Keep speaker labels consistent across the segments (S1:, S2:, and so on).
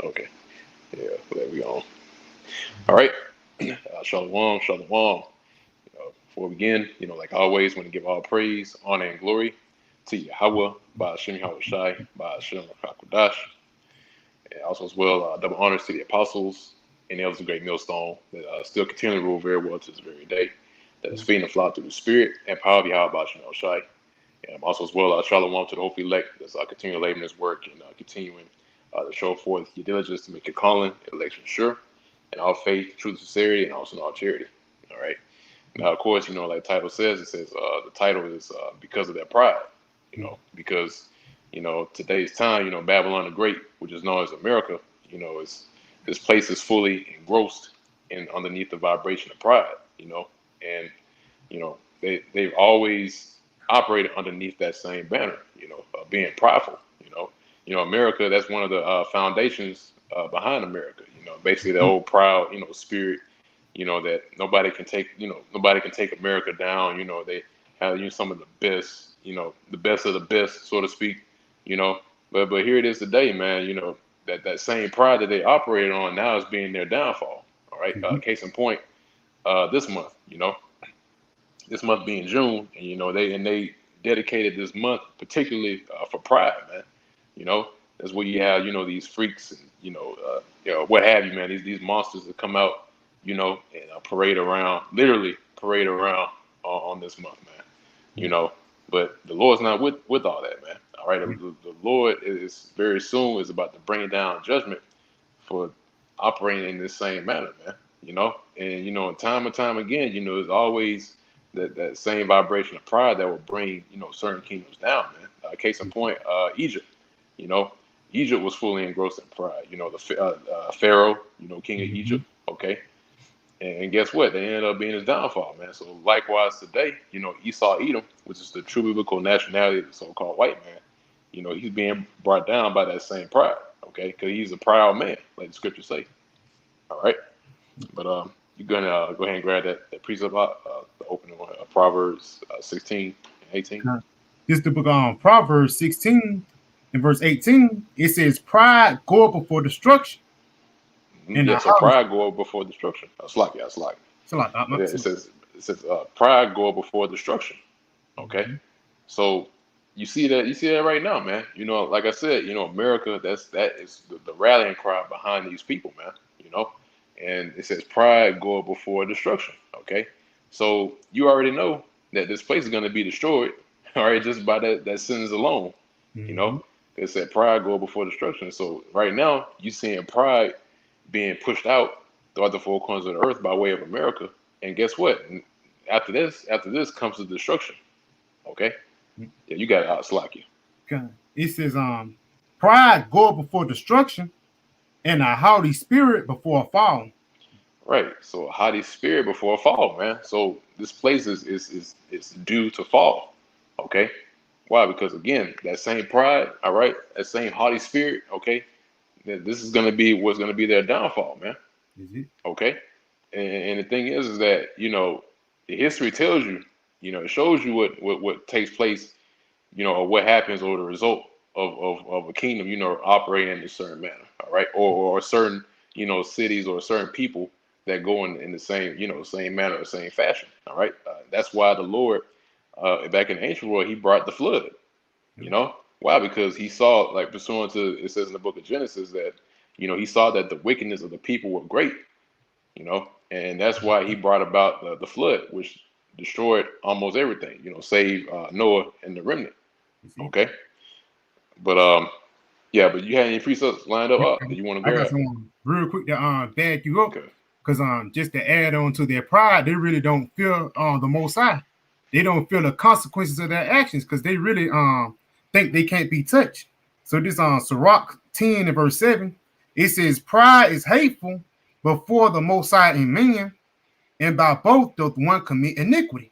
S1: Okay. Yeah, there we go. All right. Shalom, shalom. Before we begin, like always, want to give all praise, honor, and glory to Yahweh, by Hashem Yahweh Shai, by Hashem HaKadosh. And also, as well, double honors to the apostles and the elders of Great Millstone that still continue to rule very well to this very day, that is feeding the flock through the spirit and power of Yahweh, by Hashem Yahweh Shai. And also, as well, shalom to the hopefully elect that's continuing to labor in this work and continuing to show forth your diligence to make your calling, election sure, and all faith, truth, sincerity, and also in all charity. All right. Now, of course, like the title says, the title is because of their pride, because, today's time, Babylon the Great, which is known as America, is this place is fully engrossed in underneath the vibration of pride, and, they've always operated underneath that same banner, being prideful, America, that's one of the foundations behind America, basically the old proud, spirit, that nobody can take America down. They have some of the best, the best of the best, so to speak, But here it is today, man. That same pride that they operated on now is being their downfall. All right. Case in point, this month, this month being June, and they dedicated this month particularly for pride, man. That's where you have these freaks and what have you, man. These monsters that come out and parade around, literally parade around on this month, man. But the Lord's not with all that, man. All right, the Lord is very soon is about to bring down judgment for operating in this same manner, man. And time and time again, there's always that same vibration of pride that will bring certain kingdoms down, man. Case in point, Egypt. Egypt was fully engrossed in pride. The Pharaoh, king of Egypt. Okay. And guess what? They ended up being his downfall, man. So likewise today, Esau Edom, which is the true biblical nationality of the so-called white man, he's being brought down by that same pride, okay? Because he's a proud man, like the scriptures say. All right. But you're going to go ahead and grab that precept out, the opening one, Proverbs 16 and 18.
S2: This is the book on Proverbs 16 and verse 18. It says, pride goeth before destruction.
S1: Yeah, so pride go before destruction. It's like it says pride go before destruction. Okay, so you see that right now, man. Like I said, America, that is the rallying cry behind these people, man. And it says pride go before destruction. Okay, so you already know that this place is going to be destroyed. All right, just by that sentence alone. It said pride go before destruction. So right now you seeing pride being pushed out throughout the four corners of the earth by way of America. And guess what? After this comes the destruction. Okay? Yeah, you got it, Slacky.
S2: Okay. It says, pride goeth before destruction, and a haughty spirit before a fall.
S1: Right. So a haughty spirit before a fall, man. So this place is due to fall. Okay? Why? Because again, that same pride, all right, that same haughty spirit, okay, this is going to be what's going to be their downfall, man. Okay. And the thing is that, the history tells you, it shows you what takes place, or what happens or the result of a kingdom, operating in a certain manner. All right. Or certain, cities or certain people that go in the same, same manner or same fashion. All right. That's why the Lord, back in the ancient world, he brought the flood, Why? Because he saw, like pursuant to, it says in the book of Genesis that, he saw that the wickedness of the people were great, and that's why he brought about the flood, which destroyed almost everything, save Noah and the remnant. Okay. But yeah, but you had any precepts lined up? That you want to go?
S2: I got someone real quick to back you up, because just to add on to their pride, they really don't feel the Most High. They don't feel the consequences of their actions because they really think they can't be touched. So this on Sirach 10 and verse 7, it says, pride is hateful before the Most High and man, and by both doth one commit iniquity.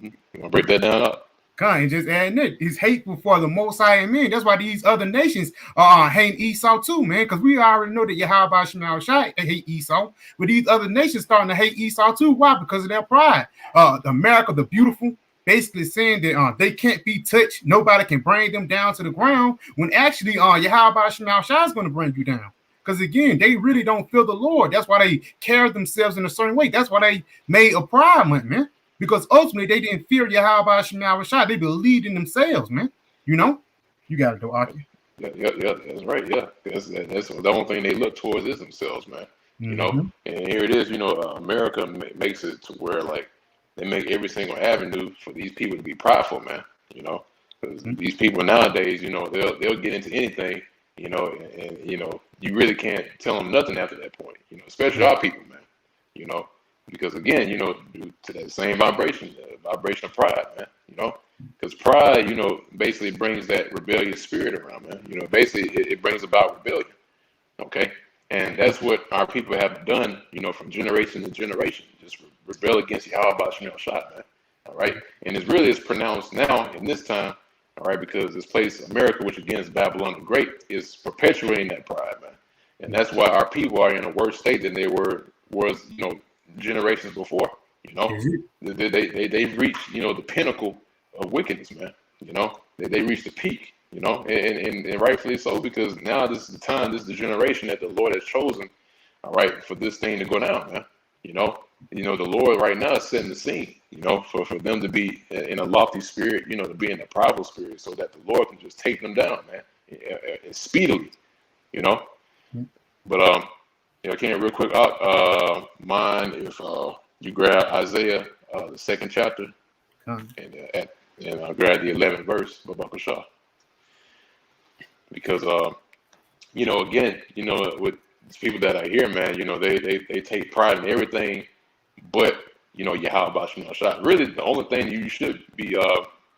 S1: You want to break that down up?
S2: And just adding it, it's hateful for the Most High and men. That's why these other nations are hating Esau too, man. Because we already know that Yahweh Shemel Shai hate Esau, but these other nations starting to hate Esau too. Why? Because of their pride. America, the beautiful, basically saying that they can't be touched. Nobody can bring them down to the ground. When actually, Yahweh Shemel Shai is going to bring you down. Because again, they really don't feel the Lord. That's why they carry themselves in a certain way. That's why they made a pride month, man. Because ultimately they didn't fear Yahweh Shemel Rashad. They believed in themselves, man. You know, you got to do, Archie.
S1: Yeah, that's right. Yeah, that's the only thing they look towards is themselves, man. You know, and here it is. You know, America makes it to where like they make every single avenue for these people to be prideful, man. You know, because these people nowadays, you know, they'll get into anything. You know, and you know, you really can't tell them nothing after that point. You know, especially our people, man. You know, because again, you know, due to that same vibration, vibration of pride, man. You know, because pride, you know, basically brings that rebellious spirit around, man. You know, basically it brings about rebellion. Okay, and that's what our people have done. You know, from generation to generation, just rebel against Yahweh Shemel Shah, man. All right, and it's pronounced now in this time. All right, because this place, America, which again is Babylon the Great, is perpetuating that pride, man, and that's why our people are in a worse state than they was you know generations before. You know, they've reached you know the pinnacle of wickedness, man. You know, they reached the peak. You know, and rightfully so, because now this is the time, this is the generation that the Lord has chosen. All right, for this thing to go down, man. You know, the Lord right now is setting the scene, you know, for them to be in a lofty spirit, you know, to be in a prideful spirit, so that the Lord can just take them down, man, speedily, you know. But you know, Ken, real quick, mind if you grab Isaiah the 2nd chapter, and I'll grab the 11th verse, Babakar Shah, because you know, again, you know, with people that I hear, man, you know, they take pride in everything, but you know, Yahweh Shemel Shah. Really, the only thing you should be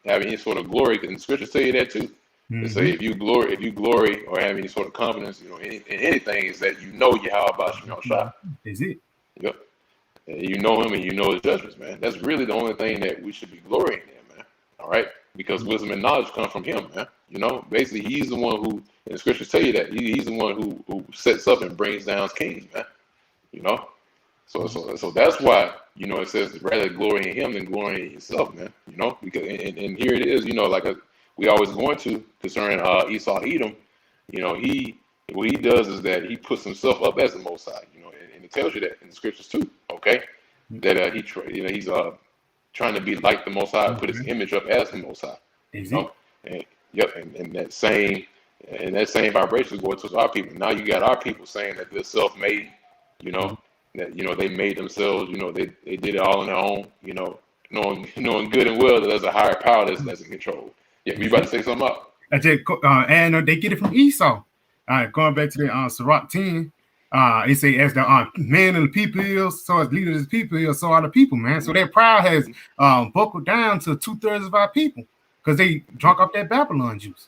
S1: having any sort of glory, and the scriptures say that too. They say if you glory or have any sort of confidence, you know, in anything, is that you know Yahweh Shemel Shah.
S2: Is it?
S1: Yep. And you know him and you know his judgments, man. That's really the only thing that we should be glorying in, man. All right, because wisdom and knowledge come from him, man. You know, basically, he's the one who, and the scriptures tell you that he's the one who sets up and brings down kings, man. You know, so that's why, you know, it says rather glory in him than glory in yourself, man. You know, because and here it is, you know, like we always going to concerning Esau Edom. You know, what he does is that he puts himself up as the Most High. You know, and it tells you that in the scriptures too. Okay, that he's trying to be like the Most High, put his image up as the Most High. You know, and yep, and that same vibration is going to our people. Now you got our people saying that they're self-made, you know, that, you know, they made themselves, you know, they did it all on their own, you know, knowing good and well that there's a higher power that's in control. Yeah, you about to say something up?
S2: And they get it from Esau. All right, going back to the Sirach 10, it say as the man of the people is, so as leader of the people is, so are the people, man. So that pride has buckled down to 2/3 of our people because they drunk up that Babylon juice.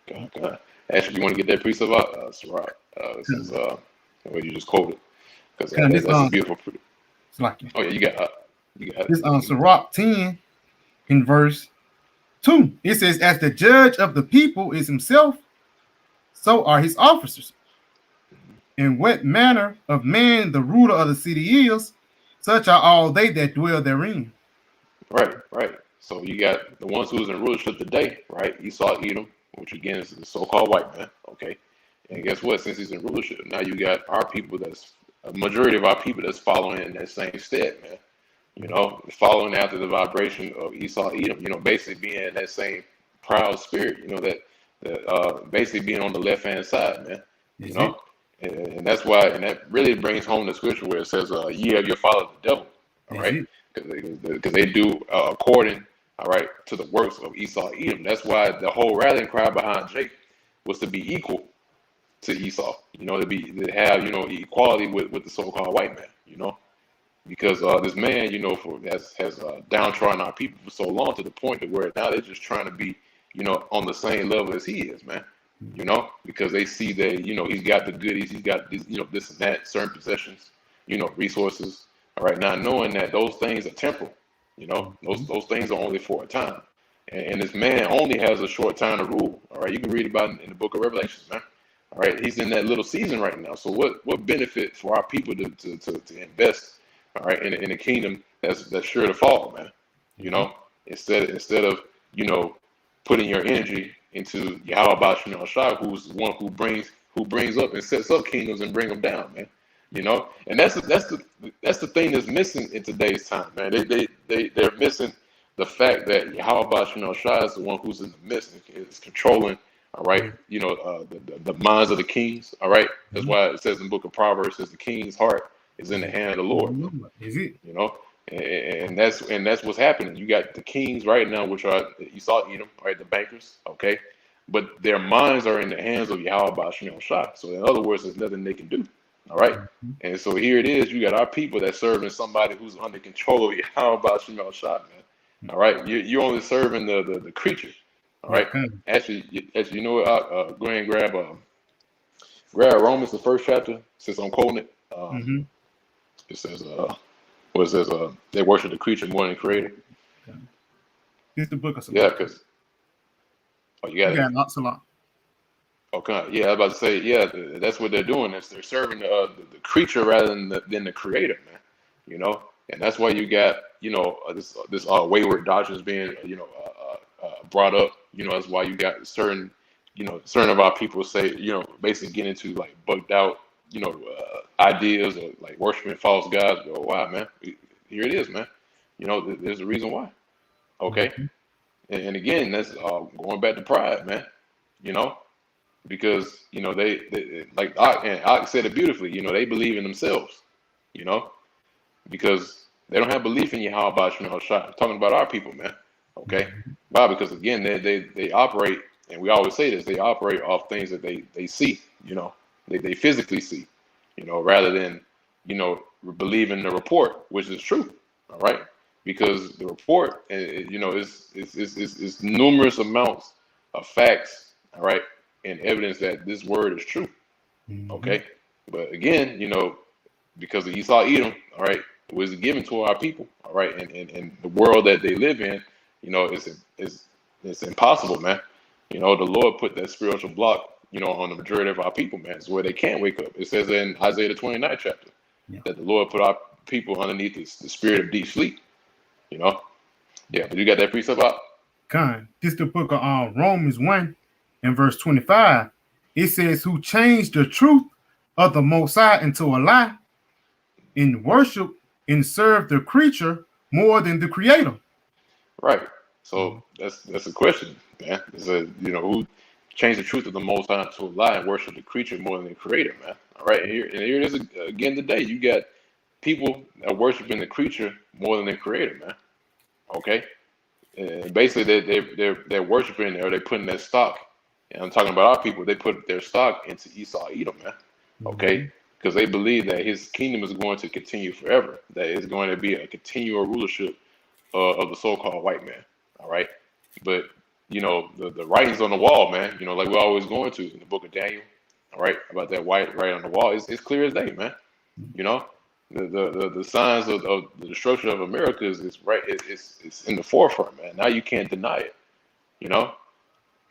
S1: God. Actually, you want to get that precept out, Sirach? This is what you just quoted, because that's a beautiful proof. Oh yeah, you got
S2: this Sirach 10 in verse 2. It says, as the judge of the people is himself, so are his officers. In what manner of man the ruler of the city is, such are all they that dwell therein.
S1: Right. So you got the ones who's in rulership today, right? Esau Edom, which again is the so-called white man, okay? And guess what? Since he's in rulership, now you got our people, that's a majority of our people that's following in that same stead, man. You know, following after the vibration of Esau Edom, you know, basically being in that same proud spirit, you know, that basically being on the left-hand side, man. You know, and that's why, and that really brings home the scripture where it says, ye have your father the devil, all right? Because they do according, all right, to the works of Esau Edom. That's why the whole rallying cry behind Jake was to be equal to Esau, you know, to have, you know, equality with the so-called white man, you know, because this man, you know, has downtrodden our people for so long, to the point to where now they're just trying to be, you know, on the same level as he is, man. You know, because they see that, you know, he's got the goodies, he's got this, you know, this and that, certain possessions, you know, resources. All right, now knowing that those things are temporal, you know, those things are only for a time, and this man only has a short time to rule. All right, you can read about it in the book of Revelations, man. All right, he's in that little season right now. So what benefit for our people to invest, all right, in a kingdom that's sure to fall, man? You know, instead of, you know, putting your energy into Yahweh Shemel Shah, who's the one who who brings up and sets up kingdoms and bring them down, man. You know, and that's the thing that's missing in today's time, man. They're missing the fact that Yahweh Shai is the one who's in the midst and is controlling, all right, you know, the minds of the kings, all right. That's why it says in the book of Proverbs, says the king's heart is in the hand of the Lord.
S2: Is it?
S1: You know, and that's what's happening. You got the kings right now, which are Esau, Edom, right, the bankers, okay, but their minds are in the hands of Yahweh Shai. So in other words, there's nothing they can do. All right. And so here it is. You got our people that serving somebody who's under control of Yahweh Shai, man. All right. You're only serving the creature. All right. Actually, you know what? Go ahead and grab Romans, the first chapter, since I'm quoting it. It says, what it says, they worship the creature more than the creator.
S2: It's the book of
S1: yeah, because you got
S2: lots a lot.
S1: Okay, yeah, I was about to say, yeah, that's what they're doing. Is they're serving the creature rather than the creator, man. You know, and that's why you got, you know, this wayward doctrines being, you know, brought up. You know, that's why you got certain of our people say, you know, basically get into like bugged out, you know, ideas of like worshiping false gods. But why, man? Here it is, man. You know, there's a reason why. Okay, and again, that's going back to pride, man. You know. Because, you know, they like Ak said it beautifully, you know, they believe in themselves, you know, because they don't have belief in Yahweh Shai. Talking about our people, man. Okay. Why? Because again, they operate, and we always say this, they operate off things that they see, you know, they physically see, you know, rather than, you know, believing the report, which is true. All right. Because the report, you know, is numerous amounts of facts. All right. And evidence that this word is true. Okay. But again, you know, because of Esau Edom, all right, was given to our people, all right, and the world that they live in, you know, it's impossible, man. You know, the Lord put that spiritual block, you know, on the majority of our people, man. It's where they can't wake up. It says in Isaiah the 29th chapter that the Lord put our people underneath the spirit of deep sleep. You know? Yeah, but you got that precept out?
S2: This is the book of Romans 1 and verse 25. It says, who changed the truth of the Most High into a lie and worship and serve the creature more than the creator.
S1: Right. So that's a question, man. It's a, you know, who changed the truth of the Most High to a lie and worship the creature more than the creator, man. All right. And here it is again today. You got people that are worshiping the creature more than the creator, man. Okay. And basically they're worshiping, or they're putting their stock. And I'm talking about our people. They put their stock into Esau Edom, man. Okay. Because they believe that his kingdom is going to continue forever. That it's going to be a continual rulership of the so-called white man. All right. But, you know, the writings on the wall, man, you know, like we're always going to in the book of Daniel, all right, about that white right on the wall, it's clear as day, man. You know, the signs of the destruction of America is right. It's in the forefront, man. Now you can't deny it, you know,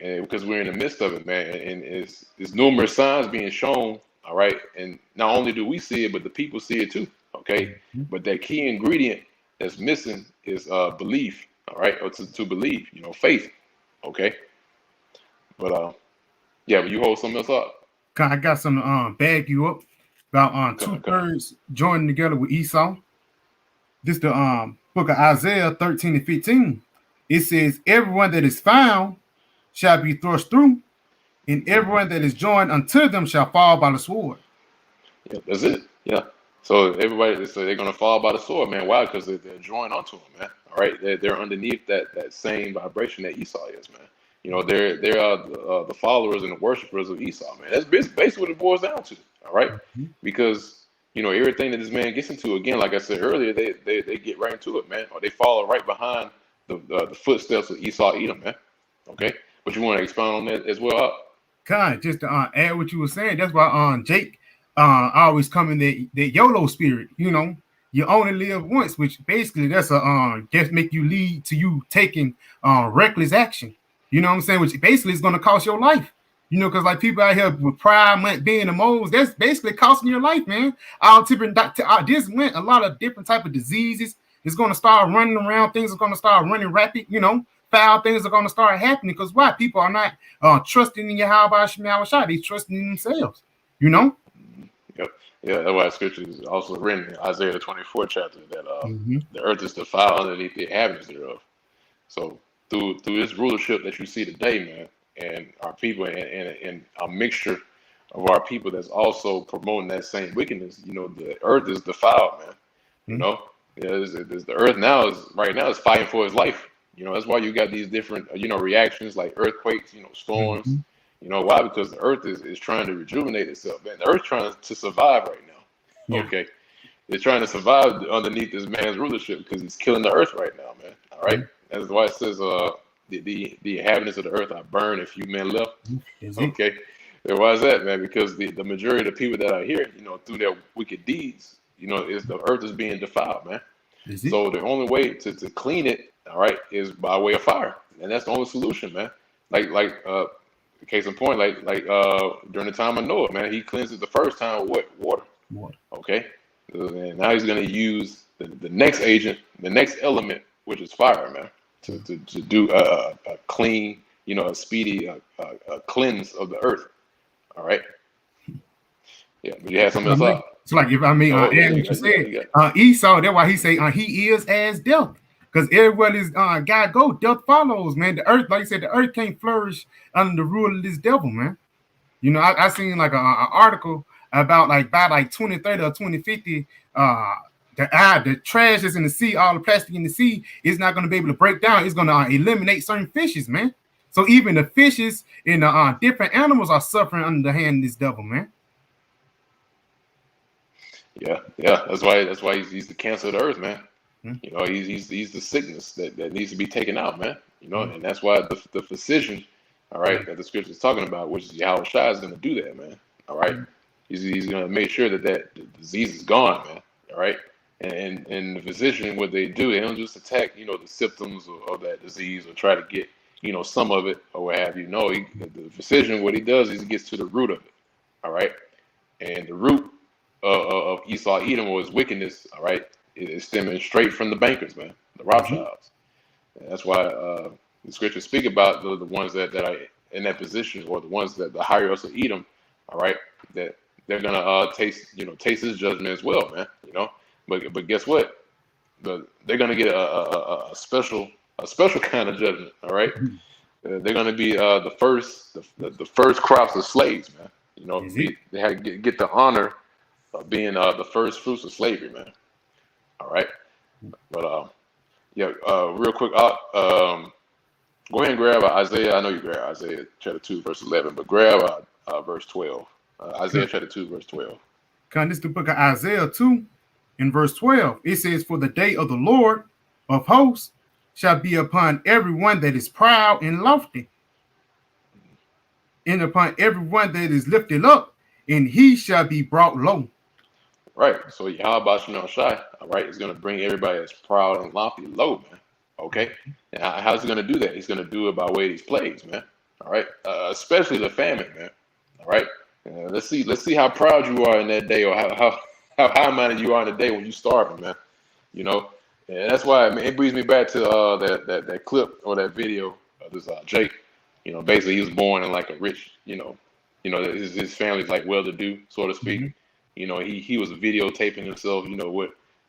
S1: and because we're in the midst of it, man. And it's numerous signs being shown, all right. And not only do we see it, but the people see it too, okay. But that key ingredient that's missing is belief, all right, or to believe, you know, faith, okay. But yeah, but you hold something else up.
S2: I got something to bag you up about two-thirds joining together with Esau. This the book of Isaiah 13 and 15. It says, everyone that is found shall be thrust through, and everyone that is joined unto them shall fall by the sword.
S1: Yeah, that's it. Yeah. So they're gonna fall by the sword, man. Why? Because they're joined onto them, man. All right, they're underneath that same vibration that Esau is, man. You know, they're the followers and the worshipers of Esau, man. That's basically what it boils down to. All right, because you know everything that this man gets into, again, like I said earlier, they get right into it, man, or they follow right behind the footsteps of Esau Edom, man. Okay, but you want to expound on that as well?
S2: Just to add what you were saying, that's why Jake always come in that YOLO spirit. You know, you only live once, which basically that's just make you lead to you taking reckless action. You know what I'm saying? Which basically is going to cost your life. You know, because like people out here with pride being the moles, that's basically costing your life, man. This went a lot of different type of diseases. It's going to start running around. Things are going to start running rapid. You know, foul things are going to start happening. Because why? People are not trusting in Yahweh Shema Shai. They trusting in themselves. You know.
S1: Yep. Yeah, that's why scripture is also written in Isaiah the 24th chapter that the earth is defiled underneath the inhabitants thereof. So through this rulership that you see today, man, and our people and a mixture of our people that's also promoting that same wickedness, you know, the earth is defiled, man. You know, the earth now is fighting for its life. You know, that's why you got these different, reactions like earthquakes, storms. You know why? Because the earth is trying to rejuvenate itself, man. The earth trying to survive right now. Okay. It's trying to survive underneath this man's rulership because he's killing the earth right now, man. All right. That's why it says the inhabitants of the earth are burned and few men left. Okay. And why is that, man? Because the majority of the people that are here, through their wicked deeds, is the earth is being defiled, man. So the only way to clean it, all right, is by way of fire. And that's the only solution, man. Like case in point, like during the time of Noah, man, he cleansed it the first time with what? Water. Okay. And now he's going to use the next agent, the next element, which is fire, man, to do a clean, a speedy cleanse of the earth. All right. Yeah, but you had something else up.
S2: It's like, if I mean, you said Esau, that's why he say he is as death. Because everywhere this guy go, death follows, man. The earth, like you said, the earth can't flourish under the rule of this devil, man. I seen like an article about by 2030 or 2050, the trash that's in the sea, all the plastic in the sea is not going to be able to break down. It's going to eliminate certain fishes, man. So even the fishes and the different animals are suffering under the hand of this devil, man.
S1: Yeah. That's why he's the cancer of the earth, man. He's the sickness that needs to be taken out, man. And that's why the physician, all right, that the scripture is talking about, which is Yahweh Shai, is going to do that, man. All right, he's going to make sure that the disease is gone, man. All right, and the physician, what they do, they don't just attack, the symptoms of that disease or try to get, some of it or what have you. No, the physician, what he does is he gets to the root of it. All right, and the root of Esau Edom was wickedness. All right. It's stemming straight from the bankers, man, the Rothschilds. And that's why the scriptures speak about the ones that are in that position, or the ones that the higher ups of Edom, all right, that they're gonna taste his judgment as well, man. But guess what? They're gonna get a special kind of judgment, all right. They're gonna be the first crops of slaves, man. They had to get the honor of being the first fruits of slavery, man. All right, but real quick, go ahead and grab Isaiah. I know you grab Isaiah chapter 2 verse 11, but grab verse 12. Isaiah chapter 2 verse 12.
S2: This is the book of Isaiah 2 in verse 12. It says, "For the day of the Lord of hosts shall be upon everyone that is proud and lofty, and upon everyone that is lifted up, and he shall be brought low."
S1: Right. So Yahweh Shema Shai, all right, is going to bring everybody that's proud and lofty low, man. Okay. And how's he going to do that? He's going to do it by way of these plagues, man. All right. Especially the famine, man. All right. Let's see how proud you are in that day, or how high-minded you are in the day when you starving, man. And that's why, man, it brings me back to that clip or that video of this Jake. Basically he was born in like a rich, his family's like well-to-do, so to speak. He was videotaping himself,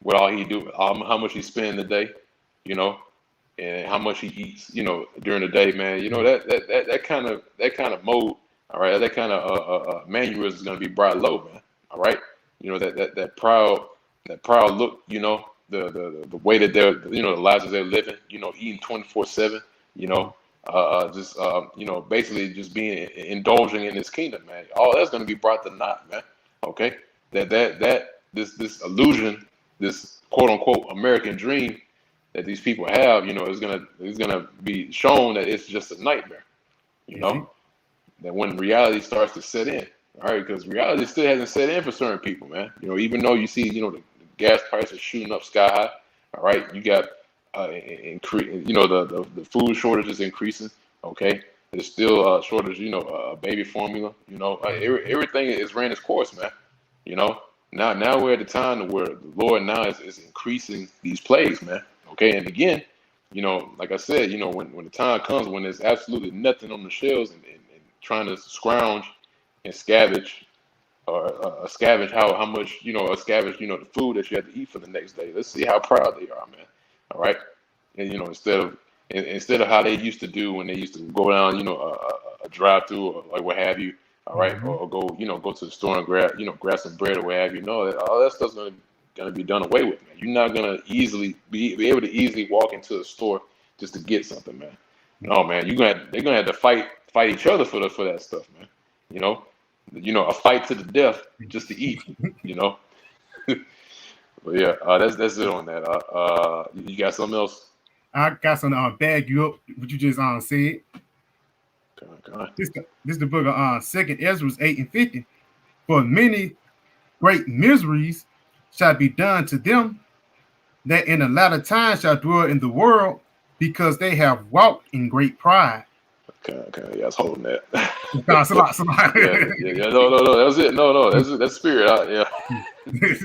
S1: what all he do, how much he spend in the day, and how much he eats, during the day, man. That kind of mode, all right, that kind of mannerism is gonna be brought low, man. All right, that proud look, the way that they're, the lives that they're living, eating 24/7, basically just being indulging in this kingdom, man. All that's gonna be brought to naught, man. Okay. This illusion, this quote unquote American dream that these people have, is gonna be shown that it's just a nightmare, that when reality starts to set in, all right, because reality still hasn't set in for certain people, man. Even though you see, the gas prices shooting up sky high, all right, you got the food shortage is increasing, okay. There's still a shortage, baby formula, everything is ran its course, man. Now we're at the time where the Lord now is increasing these plagues, man. Okay, and again, you know, like I said, you know, when the time comes when there's absolutely nothing on the shelves and trying to scrounge and scavenge or scavenge how much, you know, or scavenge, you know, the food that you have to eat for the next day. Let's see how proud they are, man. All right. And, you know, instead of how they used to do when they used to go down, you know, a drive through or like what have you. All right.
S2: Mm-hmm.
S1: Or go, you know, go to the store and grab some bread or what have you. No, all that stuff's gonna be done away with, man. You're not gonna easily be able to easily walk into a store just to get something, man. No, man, they're gonna have to fight each other for that stuff, man. You know, a fight to the death just to eat, you know. But yeah, that's it on that. You got something else?
S2: I got some bag you up what you just said.
S1: Come on.
S2: This the book of Second Ezra 8:50. For many great miseries shall be done to them that in the latter time shall dwell in the world, because they have walked in great pride.
S1: Okay, yeah, I was holding that. Yeah. No, that was it. No, that's spirit. Yeah,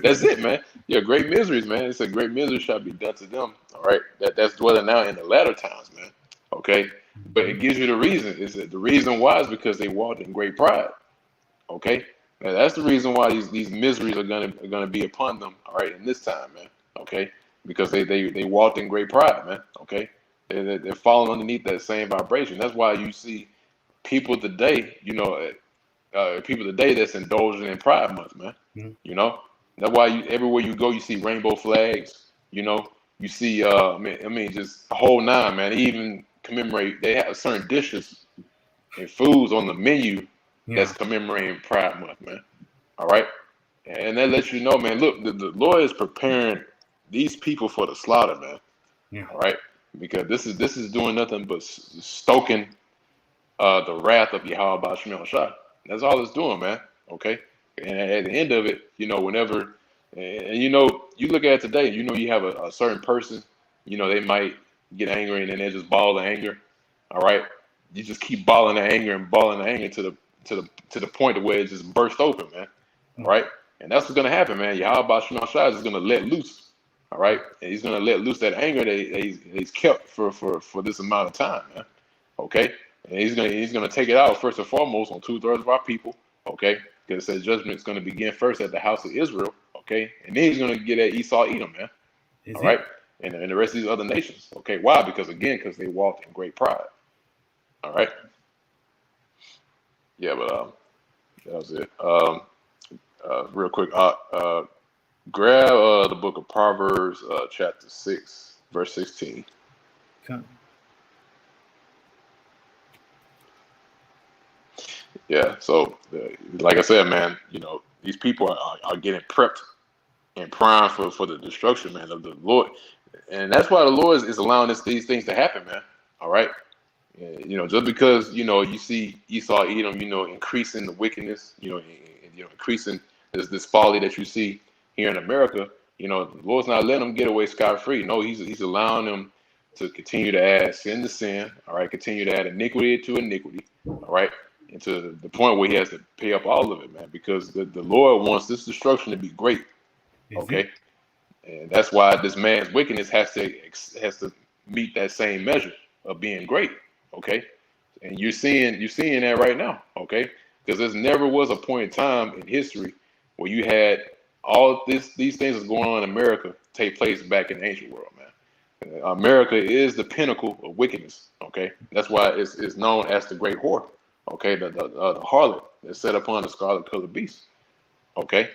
S1: that's it, man. Yeah, great miseries, man. It's a great misery shall be done to them. All right, that's dwelling now in the latter times, man. Okay, but it gives you the reason. Is that the reason why is because they walked in great pride. Okay, now that's the reason why these miseries are gonna be upon them. All right, in this time, man. Okay, because they walked in great pride, man. Okay, they're falling underneath that same vibration. That's why you see people today, you know, people today that's indulging in Pride Month, man.
S2: Mm-hmm.
S1: You know, that's why everywhere you go, you see rainbow flags. You know, you see, I mean, just a whole nine, man. They even commemorate. They have certain dishes and foods on the menu that's commemorating Pride Month, man. All right, and that lets you know, man. Look, the Lord is preparing these people for the slaughter, man.
S2: Yeah.
S1: All right, because this is doing nothing but stoking the wrath of Yahweh Bashim Shah. That's all it's doing, man. Okay. And at the end of it, you know, whenever, and you know, you look at it today, you know, you have a certain person, you know, they might get angry and then they just ball the anger. All right. You just keep balling the anger and balling the anger to the point of where it just burst open, man. All right. And that's what's going to happen, man. Yahweh Bashim Shah is going to let loose. All right. And he's going to let loose that anger that he's kept for this amount of time, man. Okay. And he's gonna take it out first and foremost on 2/3 of our people, okay? Because it says judgment is gonna begin first at the house of Israel, okay? And then he's gonna get at Esau, Edom, man. All right, and the rest of these other nations, okay? Why? Because they walked in great pride. All right. Yeah, but that was it. Real quick, grab the book of Proverbs, chapter 6, verse 16. Okay. Yeah, so like I said, man, you know, these people are getting prepped and primed for the destruction, man, of the Lord. And that's why the Lord is allowing these things to happen, man. All right. You know, just because, you know, you see Esau, Edom, you know, increasing the wickedness, you know, increasing this folly that you see here in America, you know, the Lord's not letting them get away scot-free. No, he's allowing them to continue to add sin to sin, all right, continue to add iniquity to iniquity, all right, and to the point where he has to pay up all of it, man, because the Lord wants this destruction to be great, okay? And that's why this man's wickedness has to meet that same measure of being great, okay? And you're seeing that right now, okay? Because there never was a point in time in history where you had all these things that's going on in America take place back in the ancient world, man. America is the pinnacle of wickedness, okay? That's why it's known as the Great Whore, okay? The harlot that's set upon the scarlet colored beast, okay?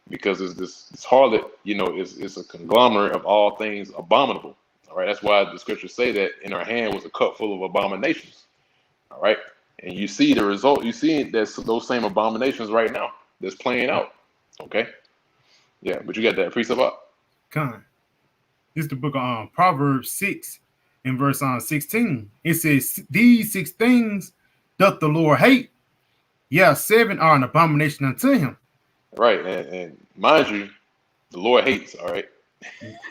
S1: Because it's this harlot, you know, is a conglomerate of all things abominable, all right? That's why the scriptures say that in her hand was a cup full of abominations, all right? And you see the result. You see those same abominations right now that's playing out, okay? Yeah, but you got that precept up?
S2: Come. This is the book of Proverbs 6 in verse 16. It says, these 6 things doth the Lord hate. Yeah, 7 are an abomination unto him.
S1: Right, and mind you, the Lord hates, all right?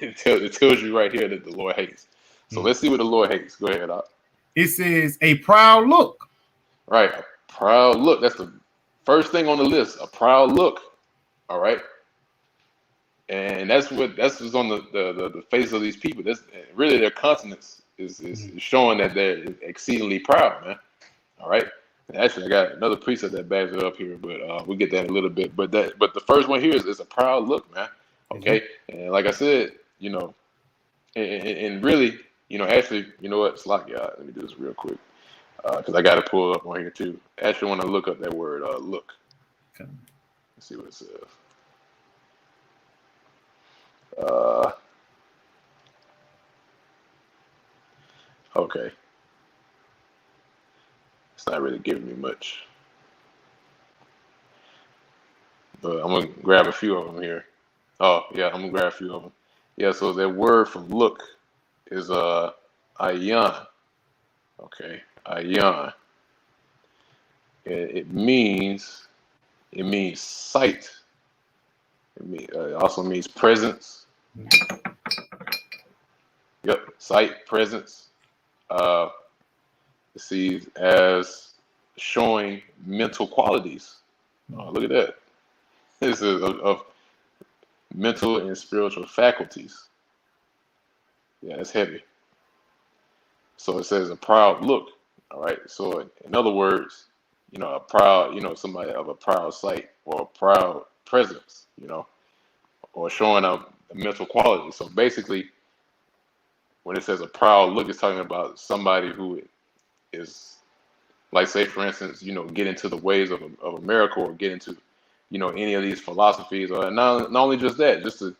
S1: It tells you right here that the Lord hates. So let's see what the Lord hates. Go ahead, Doc.
S2: It says a proud look.
S1: Right, a proud look. That's the first thing on the list, a proud look, all right? And that's what's on the face of these people. That's really their countenance is showing that they're exceedingly proud, man. All right. And actually, I got another precept that backs it up here, but we'll get that in a little bit. But the first one here is a proud look, man. Okay. And like I said, and really, actually, you know what? Slack, y'all. Let me do this real quick because I got to pull up on here too. Actually, want to look up that word look.
S2: Okay.
S1: Let's see what it says. Okay. It's not really giving me much. But I'm going to grab a few of them here. Oh, yeah, I'm going to grab a few of them. Yeah, so that word from look is ayan. Okay, ayan. It means sight. It also means presence. Yep, sight, presence. It sees as showing mental qualities. Look at that. This is of mental and spiritual faculties. Yeah, it's heavy. So it says a proud look. All right. So in other words, a proud, somebody of a proud sight or a proud presence, or showing a mental quality. So basically, when it says a proud look, it's talking about somebody who is, like, say, for instance, get into the ways of America, or get into, any of these philosophies, or not only just that, just to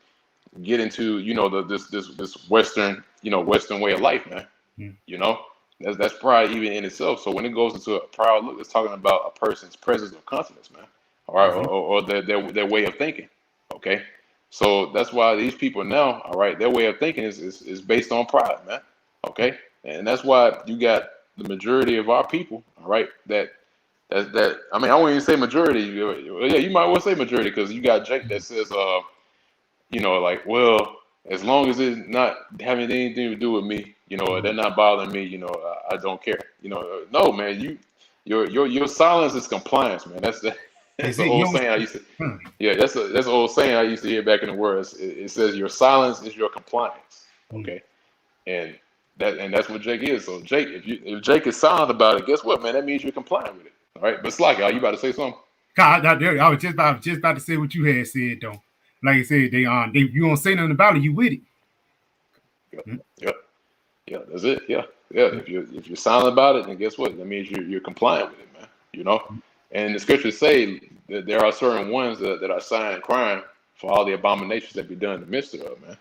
S1: get into, this Western, Western way of life, man. That's pride even in itself. So when it goes into a proud look, it's talking about a person's presence or confidence, man. All right, or their way of thinking. Okay, so that's why these people now, all right, their way of thinking is based on pride, man. Okay, and that's why you got the majority of our people, all right, that I mean, I won't even say majority. Yeah, you might well say majority, because you got Jake that says, like, well, as long as it's not having anything to do with me, they're not bothering me, I don't care. No, man, your silence is compliance, man. That's the old saying I used to. Yeah, that's an old saying I used to hear back in the world. It says your silence is your compliance. Okay, and that's what Jake is. So Jake, if Jake is silent about it, guess what, man? That means you're complying with it. All right, but Slack, are you about to say something?
S2: I was just about to say what you had said, though. Like I said, you don't say nothing about it, you with it.
S1: Yeah, that's it. Yeah. If you're silent about it, then guess what? That means you're compliant with it, man. And the scriptures say that there are certain ones that are signing crime for all the abominations that be done in the midst of it, man.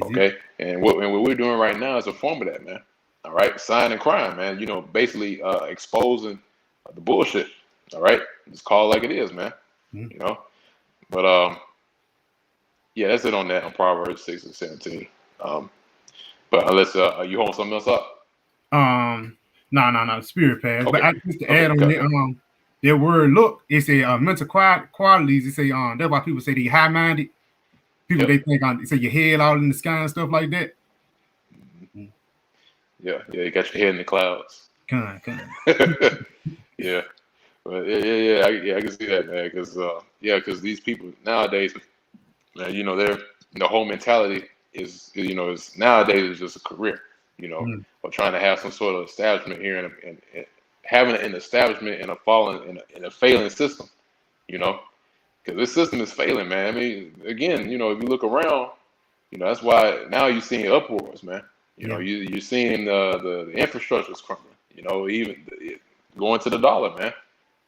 S1: Okay, and what we're doing right now is a form of that, man. All right, signing crime, man. Basically exposing the bullshit. All right, it's called like it is, man. But yeah, that's it on that, on Proverbs 6 and 17. But unless you hold something else up.
S2: No, spirit pass. Okay. But I just to add on their word look, it's a mental qualities. It say that's why people say they high minded. People they think they say your head out in the sky and stuff like that.
S1: Yeah, you got your head in the clouds.
S2: Come.
S1: Yeah. But I can see that, man. Because these people nowadays, man, their whole mentality is nowadays is just a career, or trying to have some sort of establishment here and having an establishment in a failing system, because this system is failing, man. I mean, again, if you look around, that's why now you're seeing uproars, man. You're seeing the infrastructure is crumbling, even going to the dollar, man.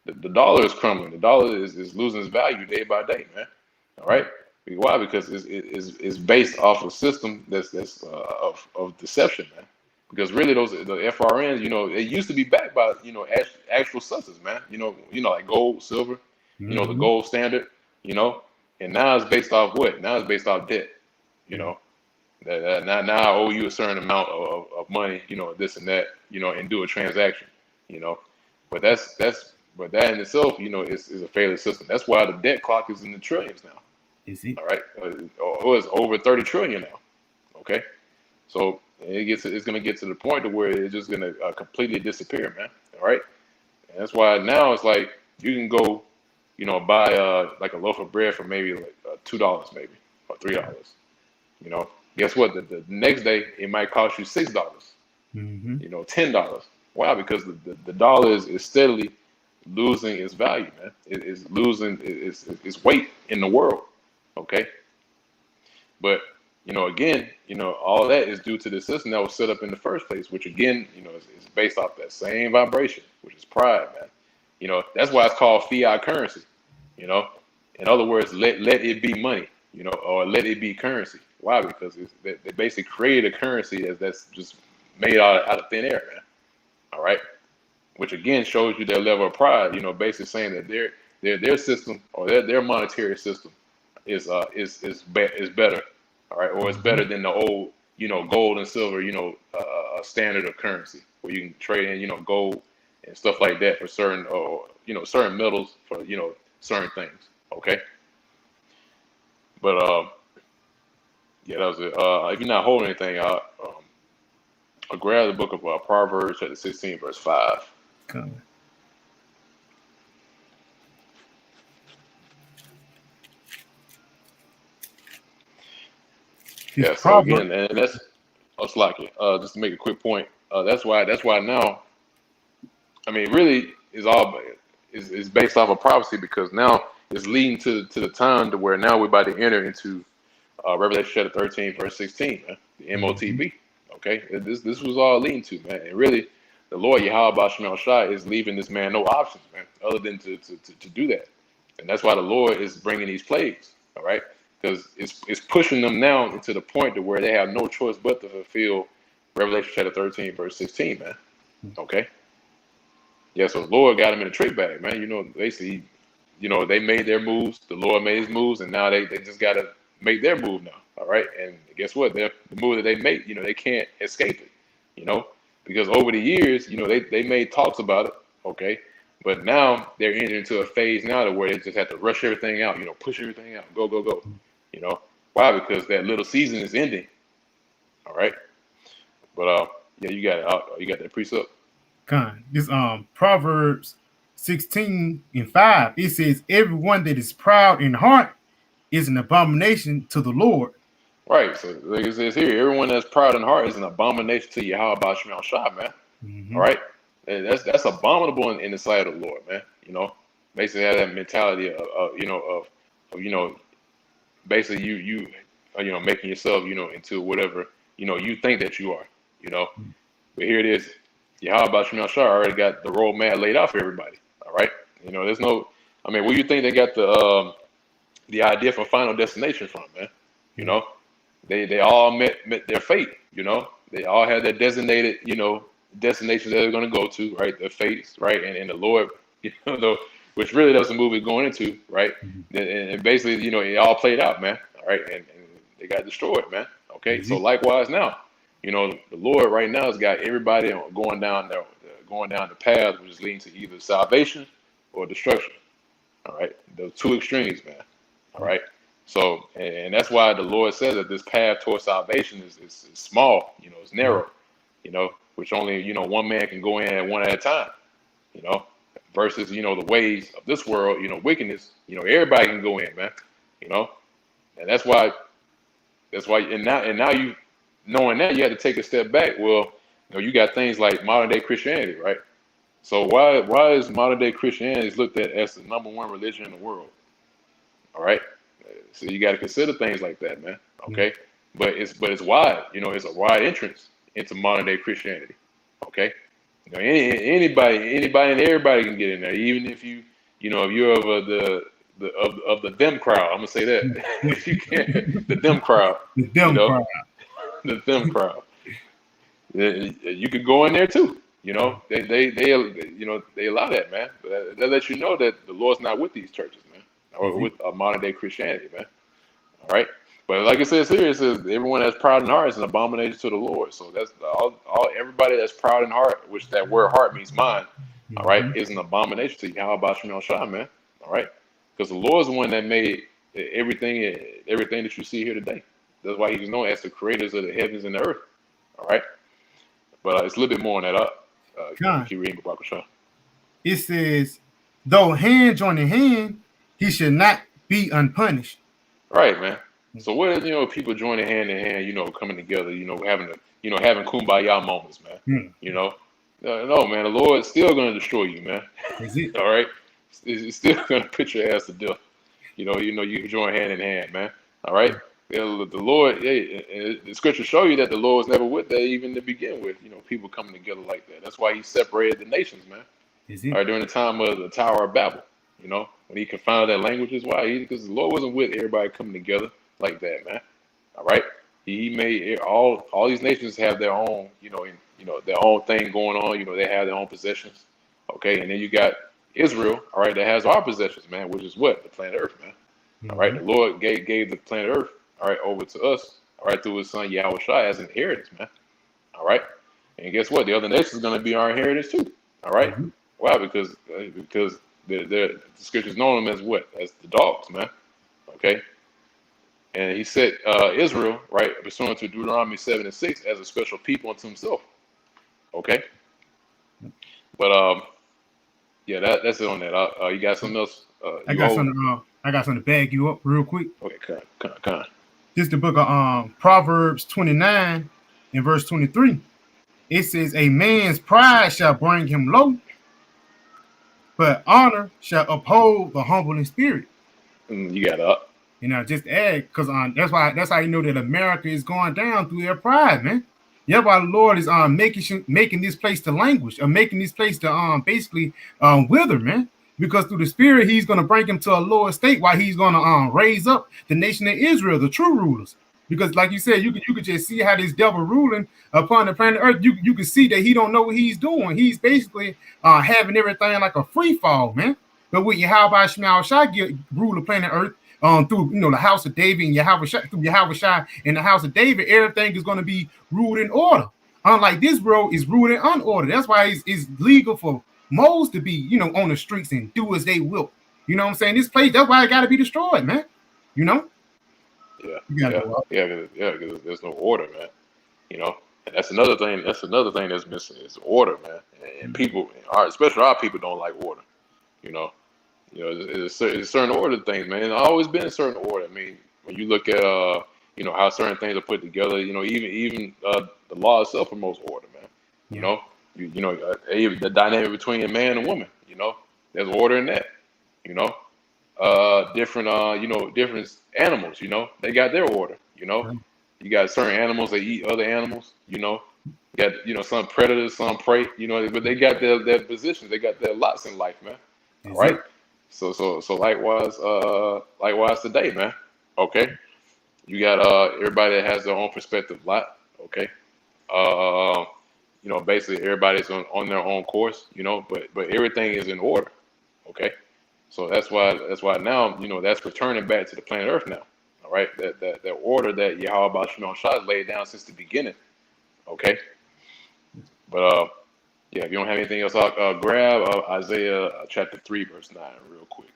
S1: The dollar is crumbling. The dollar is losing its value day by day, man. All right. Why? Because it's based off a system that's of deception, man. Because really, the FRNs, it used to be backed by actual substance, man. Like gold, silver, the gold standard, and now it's based off what? Now it's based off debt, That now I owe you a certain amount of money, this and that, and do a transaction, But that in itself, is a failing system. That's why the debt clock is in the trillions now. All right, it's over 30 trillion now. Okay, so it's going to get to the point to where it's just going to completely disappear, man. All right, and that's why now it's like you can go, buy like a loaf of bread for maybe like $2, maybe, or $3. Guess what? The next day it might cost you $6.
S2: Mm-hmm.
S1: $10. Why? Because the dollar is steadily losing its value, man. It is losing its weight in the world. Okay. But again, all that is due to the system that was set up in the first place, which again, is based off that same vibration, which is pride, man. That's why it's called fiat currency. In other words, let it be money, or let it be currency. Why? Because they basically created a currency that's just made out of thin air, man. All right, which again shows you their level of pride. Basically saying that their system or their monetary system is better. All right, or it's better than the old gold and silver standard of currency where you can trade in gold and stuff like that for certain certain metals for certain things. Okay, but yeah, that was it. If you're not holding anything out, I'll grab the book of Proverbs chapter 16 verse 5.
S2: Okay.
S1: Yeah, so again, and that's Slacky. Just to make a quick point, that's why now, I mean, really is based off of prophecy, because now it's leading to the time to where now we're about to enter into Revelation chapter 13 verse 16, man, the MOTB. Okay, this was all leading to, man, and really the Lord Yahweh Basham Shai is leaving this man no options, man, other than to do that, and that's why the Lord is bringing these plagues. All right. Because it's pushing them now into the point to where they have no choice but to fulfill Revelation chapter 13, verse 16, man. Okay? Yeah, so the Lord got them in a trick bag, man. Basically, they made their moves, the Lord made his moves, and now they just got to make their move now. All right? And guess what? The move that they make, they can't escape it, because over the years, they made talks about it, okay? But now they're entering into a phase now to where they just have to rush everything out, push everything out, go, go, go. Why? Because that little season is ending. All right. But yeah, you got it. You got that precept.
S2: This Proverbs 16:5. It says, "Everyone that is proud in heart is an abomination to the Lord."
S1: Right. So like it says here, everyone that's proud in heart is an abomination to Yahweh Basham Shai, man.
S2: Mm-hmm.
S1: All right. And that's abominable in the sight of the Lord, man. Basically have that mentality of basically you making yourself into whatever you think that you are, but here it is, Yahweh Basham Shai already got the roadmap laid out for everybody. All right, there's no, I mean, where you think they got the idea for Final Destination from, man? They all met their fate. They all had their designated destinations that they're going to go to, right? Their fates, right? And the Lord, which really that's the movie going into, right? And basically, it all played out, man. All right, and they got destroyed, man. Okay, so likewise now, the Lord right now has got everybody going down the path which is leading to either salvation or destruction. All right, those two extremes, man. All right, so and that's why the Lord says that this path towards salvation is small, it's narrow, which only one man can go in at one at a time, versus the ways of this world, wickedness, everybody can go in, man, and that's why and now you knowing that, you had to take a step back. Well, you got things like modern day Christianity, right? So why is modern day Christianity looked at as the #1 religion in the world? All right, so you got to consider things like that, man. Okay, but it's wide. It's a wide entrance into modern day Christianity. Okay, anybody and everybody can get in there, even if if you're of the them crowd. I'm gonna say that if you can, the them crowd,
S2: the them crowd,
S1: the them crowd. You could go in there too. They allow that, man. But that lets you know that the Lord's not with these churches, man, or with modern day Christianity, man. All right. But like it says here, it says everyone that's proud in heart is an abomination to the Lord. So that's all everybody that's proud in heart, which that word heart means mind, all right, is an abomination to you. How about Shemel Shah, man? All right. Because the Lord's the one that made everything that you see here today. That's why he's known as the creators of the heavens and the earth. All right. But it's a little bit more on that. Keep reading about Shah.
S2: It says, though hand join in hand, he should not be unpunished.
S1: Right, man. So what if, people joining hand in hand, coming together, having kumbaya moments, man. No, man, the Lord's still gonna destroy you, man.
S2: Is it?
S1: All right, it's still gonna put your ass to death. You join hand in hand, man. All right. The Lord, the scriptures show you that the Lord was never with that even to begin with. People coming together like that. That's why He separated the nations, man.
S2: Is it?
S1: All right, during the time of the Tower of Babel, when He confounded that languages. Why? Because the Lord wasn't with everybody coming together like that, man. All right. He made all these nations have their own, their own thing going on. They have their own possessions. Okay, and then you got Israel, all right, that has our possessions, man, which is what? The planet Earth, man. All right, the Lord gave the planet Earth, all right, over to us, all right, through His Son Yahweh Shai as an inheritance, man. All right, and guess what? The other nations are going to be our inheritance too. All right, why? Because the scriptures know them as what? As the dogs, man. Okay. And He set Israel, right, pursuant to Deuteronomy 7:6, as a special people unto Himself. Okay. But yeah, that's it on that. You got something else?
S2: I got something to bag you up real quick.
S1: Okay, come on.
S2: This is the book of Proverbs 29 and verse 23. It says, "A man's pride shall bring him low, but honor shall uphold the humble in spirit."
S1: You got up.
S2: Just add, because that's how you know that America is going down through their pride, man. Yeah, why the Lord is making this place to languish, or making this place to basically wither, man. Because through the Spirit, He's going to bring him to a lower state, while He's going to raise up the nation of Israel, the true rulers. Because, like you said, you could just see how this devil ruling upon the planet Earth. You can see that he don't know what he's doing. He's basically having everything like a free fall, man. But with Yahweh Shai rule the planet Earth, through the house of David and Yahweh Shai and the house of David, everything is going to be ruled in order. Unlike this world is ruled in unorder. That's why it's legal for moles to be, on the streets and do as they will. You know what I'm saying? This place, that's why it got to be destroyed, man.
S1: Yeah, because there's no order, man. And that's another thing. That's missing is order, man. And people, especially our people, don't like order. It's a certain order of things, man. It's always been a certain order. I mean, when you look at how certain things are put together, even the law itself promotes order, man. The dynamic between a man and woman, there's order in that. Different animals, they got their order. You got certain animals that eat other animals. You got some predators, some prey. But they got their positions. They got their lots in life, man. All right. So likewise today, man. Okay, you got everybody that has their own perspective lot. Okay, basically everybody's on their own course. But everything is in order. Okay, so that's why now that's returning back to the planet Earth now. All right, that order that Yahweh Shai laid down since the beginning. Okay, but yeah, if you don't have anything else, I'll grab Isaiah chapter 3, verse 9 real quick.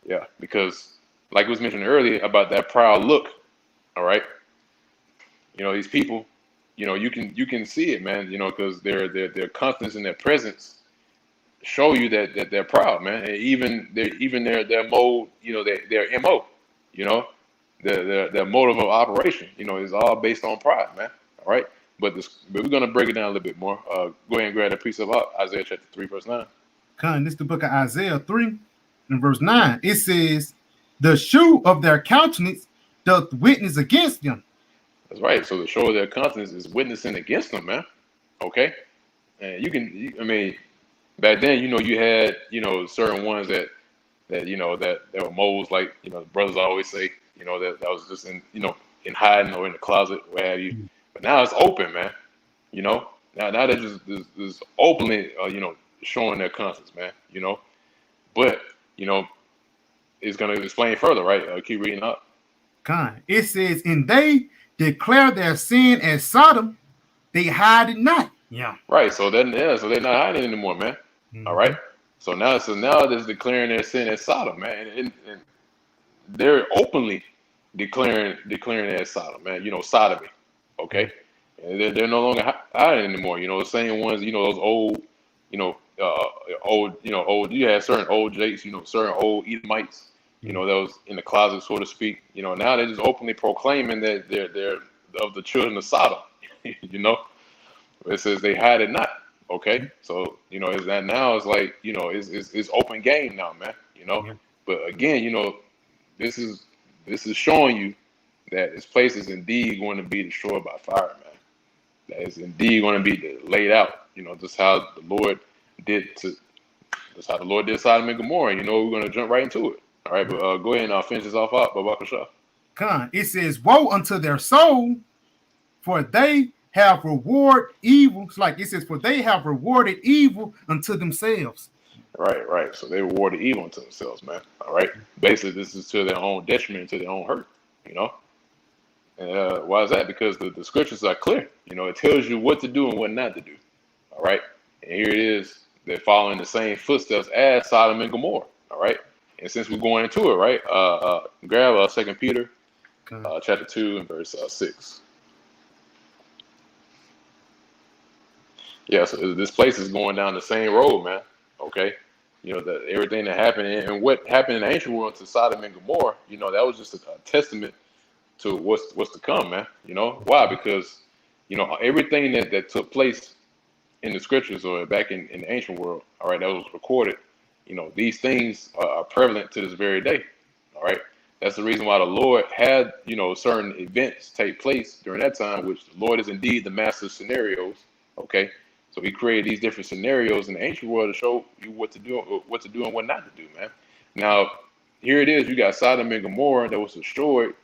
S1: Yeah, because like it was mentioned earlier about that proud look, all right? These people, you can see it, man, because their confidence in their presence show you that they're proud, man. And even their mode, their MO, their motive of operation, is all based on pride, man. All right? But we're going to break it down a little bit more. Go ahead and grab that piece of Isaiah chapter 3, verse 9.
S2: This is the book of Isaiah 3 and verse 9. It says, "The show of their countenance doth witness against them."
S1: That's right. So the show of their countenance is witnessing against them, man. Okay? And back then, you had, certain ones that were moles, like, the brothers always say, that was just in hiding or in the closet, what have you. But now it's open, man. Now they're just openly, showing their conscience, man. But it's gonna explain further, right? Keep reading up.
S2: It says, "And they declare their sin as Sodom; they hide it not." Yeah.
S1: Right. So they're not hiding anymore, man. All right. So now they're declaring their sin as Sodom, man, and they're openly declaring it as Sodom, man. Sodomy. Okay, and they're no longer hiding anymore. The same ones. Those old. You had certain old Jakes. Certain old Edomites. that was in the closet, so to speak. Now they're just openly proclaiming that they're of the children of Sodom. It says they hide it not. Okay, so is that now? It's like it's open game now, man. But again, this is showing you that this place is indeed going to be destroyed by fire, man. That is indeed going to be laid out. Just how the Lord did to. That's how the Lord did Sodom and Gomorrah. We're going to jump right into it. All right, but go ahead and I'll finish this off up, Baba Shah.
S2: It says, "Woe unto their soul, for they have rewarded evil." It's like it says, "For they have rewarded evil unto themselves."
S1: Right. So they rewarded evil unto themselves, man. All right. Basically, this is to their own detriment, to their own hurt. And why is that? Because the scriptures are clear. It tells you what to do and what not to do. All right. And here it is. They're following the same footsteps as Sodom and Gomorrah. All right. And since we're going into it, right, grab 2 Peter chapter 2 and verse 6. Yeah, so this place is going down the same road, man. Okay. Everything that happened and what happened in the ancient world to Sodom and Gomorrah, that was just a testament to what's to come, man. Why? Because, everything that took place in the scriptures or back in the ancient world, all right, that was recorded, these things are prevalent to this very day. All right. That's the reason why the Lord had, certain events take place during that time, which the Lord is indeed the master of scenarios. Okay. So he created these different scenarios in the ancient world to show you what to do and what not to do, man. Now, here it is. You got Sodom and Gomorrah that was destroyed,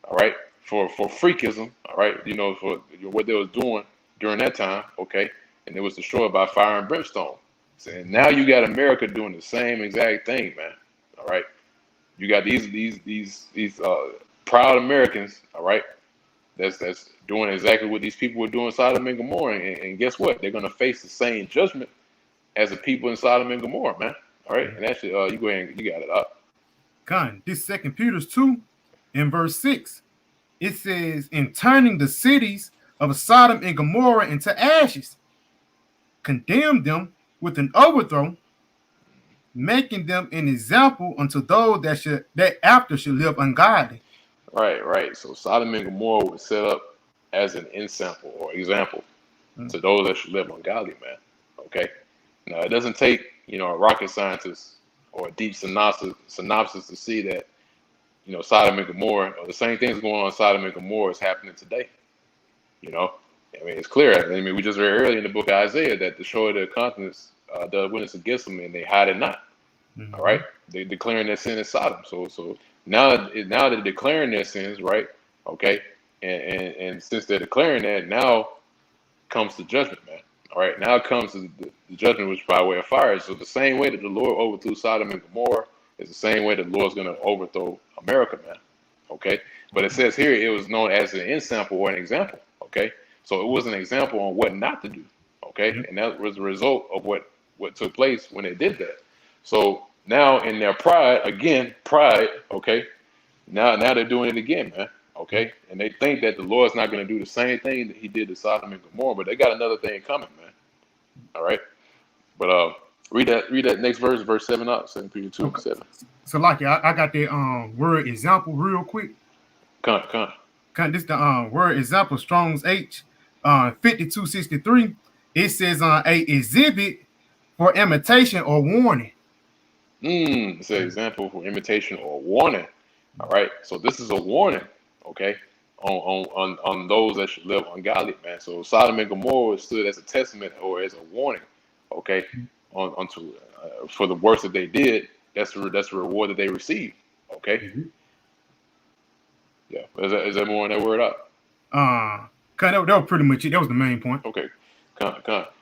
S1: all right, for freakism, all right, for what they was doing during that time, okay, and it was destroyed by fire and brimstone. And now you got America doing the same exact thing, man. All right, you got these proud Americans, all right, that's doing exactly what these people were doing in Sodom and Gomorrah, and guess what? They're gonna face the same judgment as the people in Sodom and Gomorrah, man. All right, and actually, you go ahead and you got it up.
S2: This 2 Peter 2 in verse 6, it says, "In turning the cities of Sodom and Gomorrah into ashes, condemn them with an overthrow, making them an example unto those that after should live ungodly."
S1: Right. So Sodom and Gomorrah was set up as an example to those that should live ungodly, man. Okay. Now it doesn't take a rocket scientist or a deep synopsis to see that Sodom and Gomorrah, or the same things going on in Sodom and Gomorrah is happening today. It's clear. We just read earlier in the book of Isaiah that destroy their continents does witness against them, and they hide it not. Mm-hmm. All right, they're declaring their sin as Sodom. So now they're declaring their sins, right? Okay, and since they're declaring that, now comes the judgment, man. All right, now comes the judgment, which is by way of fire. So the same way that the Lord overthrew Sodom and Gomorrah is the same way the Lord's going to overthrow America, man. Okay, but it says here it was known as an example or an example. Okay, so it was an example on what not to do. Okay, and that was the result of what took place when they did that. So now in their pride, okay, now they're doing it again, man. Okay, and they think that the Lord's not going to do the same thing that he did to Sodom and Gomorrah, but they got another thing coming, man. All right, but read that next verse 7 up, 2 Peter 2
S2: okay.
S1: 7.
S2: So like I got the word example real quick.
S1: Come.
S2: This the word example, Strong's H 5263. It says a exhibit for imitation or warning.
S1: It's an example for imitation or warning. All right, so this is a warning, okay, on those that should live ungodly, man. So Sodom and Gomorrah stood as a testament or as a warning, okay, onto for the works that they did. That's the reward that they received, okay. Mm-hmm. Yeah, is that more on that word up?
S2: That was pretty much it. That was the main point.
S1: Okay, come.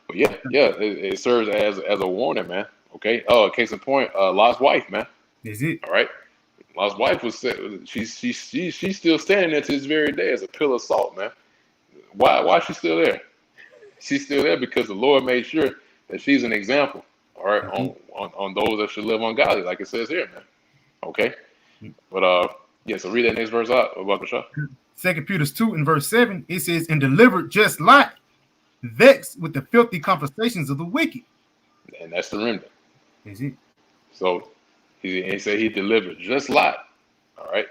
S1: But yeah, it serves as a warning, man. Okay. Case in point, Lot's wife, man.
S2: Is it?
S1: All right. Lot's wife was she's still standing there to this very day as a pillar of salt, man. Why is she still there? She's still there because the Lord made sure that she's an example, all right, mm-hmm. on those that should live ungodly, like it says here, man. Okay. Mm-hmm. But yeah, so read that next verse out, Baba Shah.
S2: 2 Peter 2 and verse 7, it says, "And delivered just Lot, vexed with the filthy conversations of the wicked."
S1: And that's the remnant.
S2: Is it?
S1: So He said he delivered just Lot, all right,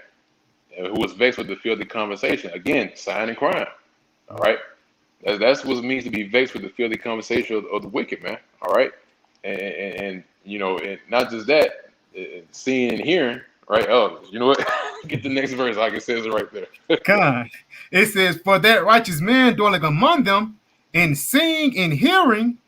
S1: and who was vexed with the filthy conversation. Again, sign and crime, all right. That's what it means to be vexed with the filthy conversation of the wicked, man. All right, and you know, and not just that, seeing and hearing, right? Oh, you know what? Get the next verse, like it says it right there.
S2: God, it says, "For that righteous man dwelling among them, and seeing and hearing,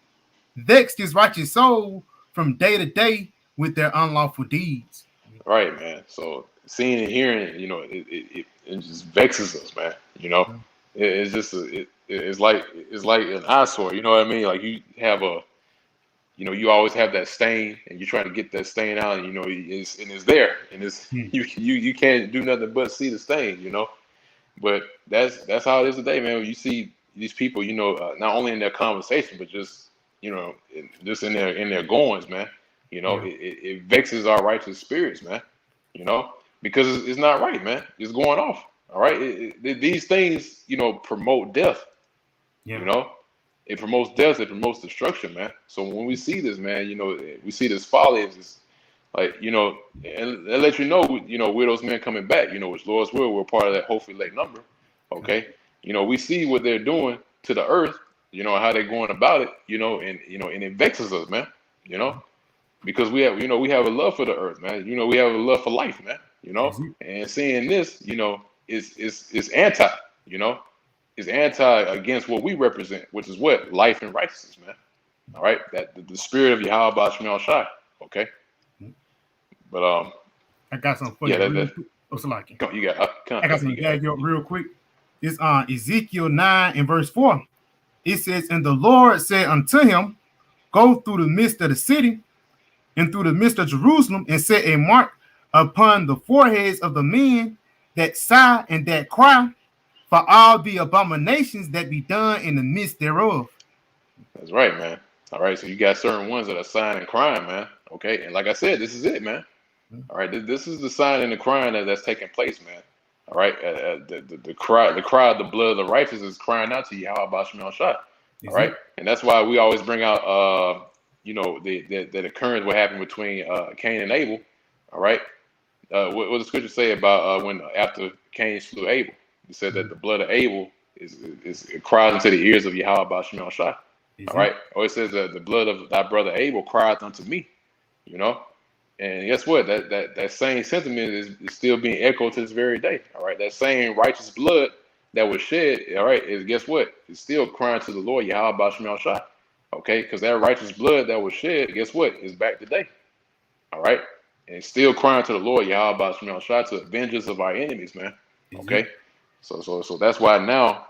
S2: vexed his righteous soul from day to day with their unlawful deeds."
S1: Right, man. So seeing and hearing, you know, it just vexes us, man. You know, it's just it's like an eyesore. You know what I mean? Like you have a, you know, you always have that stain, and you're trying to get that stain out, and you know, it's there, and it's you can't do nothing but see the stain. You know, but that's how it is today, man. When you see these people, you know, not only in their conversation, but just, you know, just in their goings, man. You know, it vexes our righteous spirits, man. You know, because it's not right, man. It's going off. All right, these things, you know, promote death. You know, it promotes death. It promotes destruction, man. So when we see this, man, you know, we see this folly. It's just like, you know, and let you know, we're those men coming back. You know, which Lord's will, we're part of that hopefully late number. Okay, you know, we see what they're doing to the earth. You know how they're going about it. You know, and it vexes us, man. You know. Because we have, we have a love for the earth, man. You know, we have a love for life, man. You know, and seeing this, you know, is anti. You know, is anti against what we represent, which is what life and righteousness, man. All right, that the spirit of Yahweh Bashmel Shai. Okay, but
S2: I got something for you.
S1: You got.
S2: I got something to gag you up real quick. It's on Ezekiel 9 and verse 4. It says, "And the Lord said unto him, Go through the midst of the city, and through the midst of Jerusalem, and set a mark upon the foreheads of the men that sigh and that cry for all the abominations that be done in the midst thereof."
S1: That's right, man. All right, so you got certain ones that are sighing and crying, man. Okay, and like I said, this is it, man. All right, this is the sign and the crying that's taking place, man. All right, the cry of the blood of the righteous is crying out to Yahweh Bashmel Shai. All right, and that's why we always bring out you know, that occurrence what happened between Cain and Abel. All right, what does the scripture say about when after Cain slew Abel? He said that the blood of Abel it cries into the ears of Yahweh Bashmel Shai. All right, or it says that the blood of thy brother Abel cried unto me. You know, and guess what? That same sentiment is still being echoed to this very day. All right, that same righteous blood that was shed, all right, is guess what? It's still crying to the Lord Yahweh Bashmel Shai. Okay, because that righteous blood that was shed, guess what? Is back today. All right, and still crying to the Lord Yahweh Bashmel Shai to avenge us of our enemies, man. Okay, so that's why now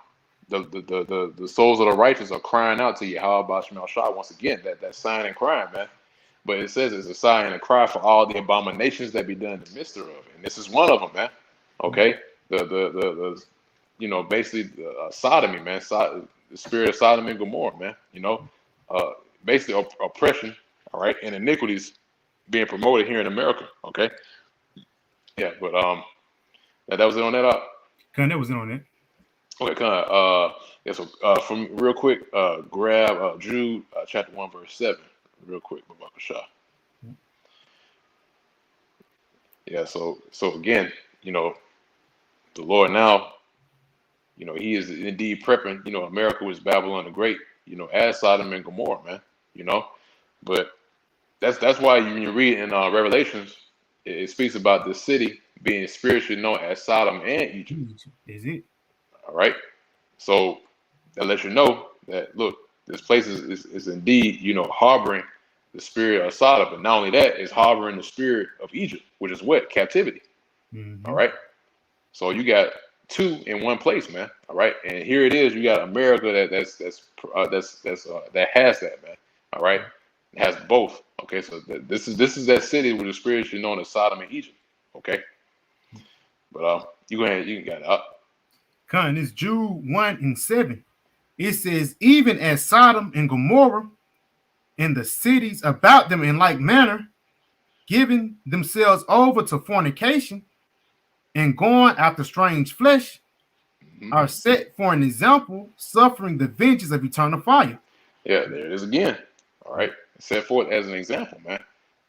S1: the souls of the righteous are crying out to Yahweh Bashmel Shai once again. That sign and crying, man. But it says it's a sign and a cry for all the abominations that be done in the midst thereof, and this is one of them, man. Okay, the you know, basically sodomy, man. The spirit of Sodom and Gomorrah, man. You know. Basically oppression, all right, and iniquities being promoted here in America. Okay, yeah, but that was it on that.
S2: That was it on that.
S1: Okay, yeah. So from real quick, grab Jude chapter 1 verse 7, real quick, Babakashah. Yeah. So again, you know, the Lord now, you know, He is indeed prepping. You know, America was Babylon the Great. You know, as Sodom and Gomorrah, man. You know, but that's why when you read in Revelations, it speaks about the city being spiritually known as Sodom and Egypt.
S2: Is it?
S1: All right. So that lets you know that look, this place is indeed, you know, harboring the spirit of Sodom, but not only that, it's harboring the spirit of Egypt, which is what? Captivity. All right. So you got two in one place, man. All right, and here it is. You got America that has that, man. All right, it has both. Okay, so this is that city with the spiritually known as Sodom and Egypt. Okay, but you go ahead. You got it up.
S2: It's Jude 1 and 7. It says, "Even as Sodom and Gomorrah and the cities about them in like manner, giving themselves over to fornication and going after strange flesh, are set for an example, suffering the vengeance of eternal fire."
S1: Yeah, there it is again. All right, set forth as an example, man.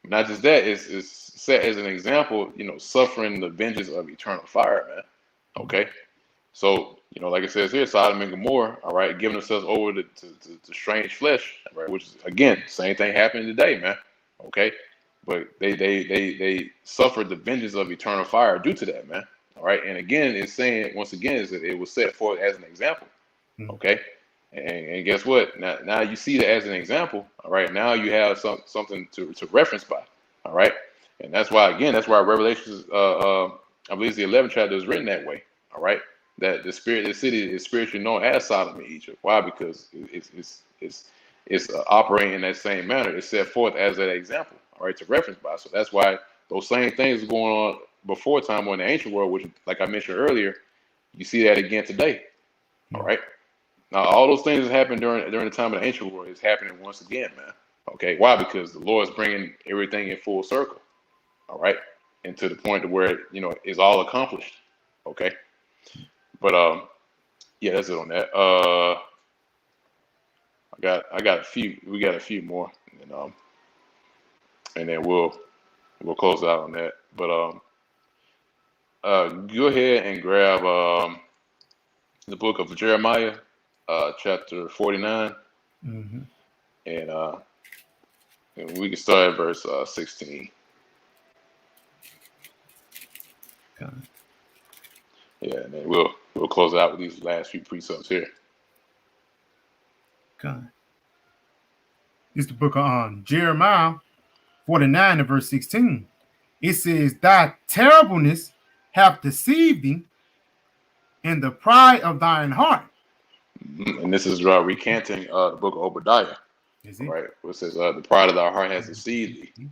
S1: Not just that, it's set as an example, suffering the vengeance of eternal fire, man. Okay. So, like it says here, Sodom and Gomorrah, all right, giving themselves over to strange flesh, right, which is, again, same thing happening today, man. Okay. But they suffered the vengeance of eternal fire due to that, man. All right. And again, it's saying, once again, is that it was set forth as an example. Okay. And guess what? Now you see that as an example. All right. Now you have something to reference by. All right. And that's why Revelations, I believe it's the 11th chapter is written that way. All right. That the city is spiritually known as Sodom and Egypt. Why? Because it's operating in that same manner. It's set forth as an example. All right. To reference by. So that's why those same things are going on before time or in the ancient world, which, like I mentioned earlier, you see that again today. All right. Now, all those things that happened during the time of the ancient world is happening once again, man. Okay, why? Because the Lord is bringing everything in full circle. All right, and to the point to where it's all accomplished. Okay, but yeah, that's it on that. I got a few. We got a few more, and then we'll close out on that. But go ahead and grab the book of Jeremiah. Chapter 49, and we can start at verse 16.
S2: Okay.
S1: Yeah, and then we'll close out with these last few precepts here.
S2: Okay. It's the book of Jeremiah 49 and verse 16. It says, "Thy terribleness hath deceived thee, and the pride of thine heart."
S1: And this is recanting the book of Obadiah, right? It says, "The pride of thy heart has deceived thee,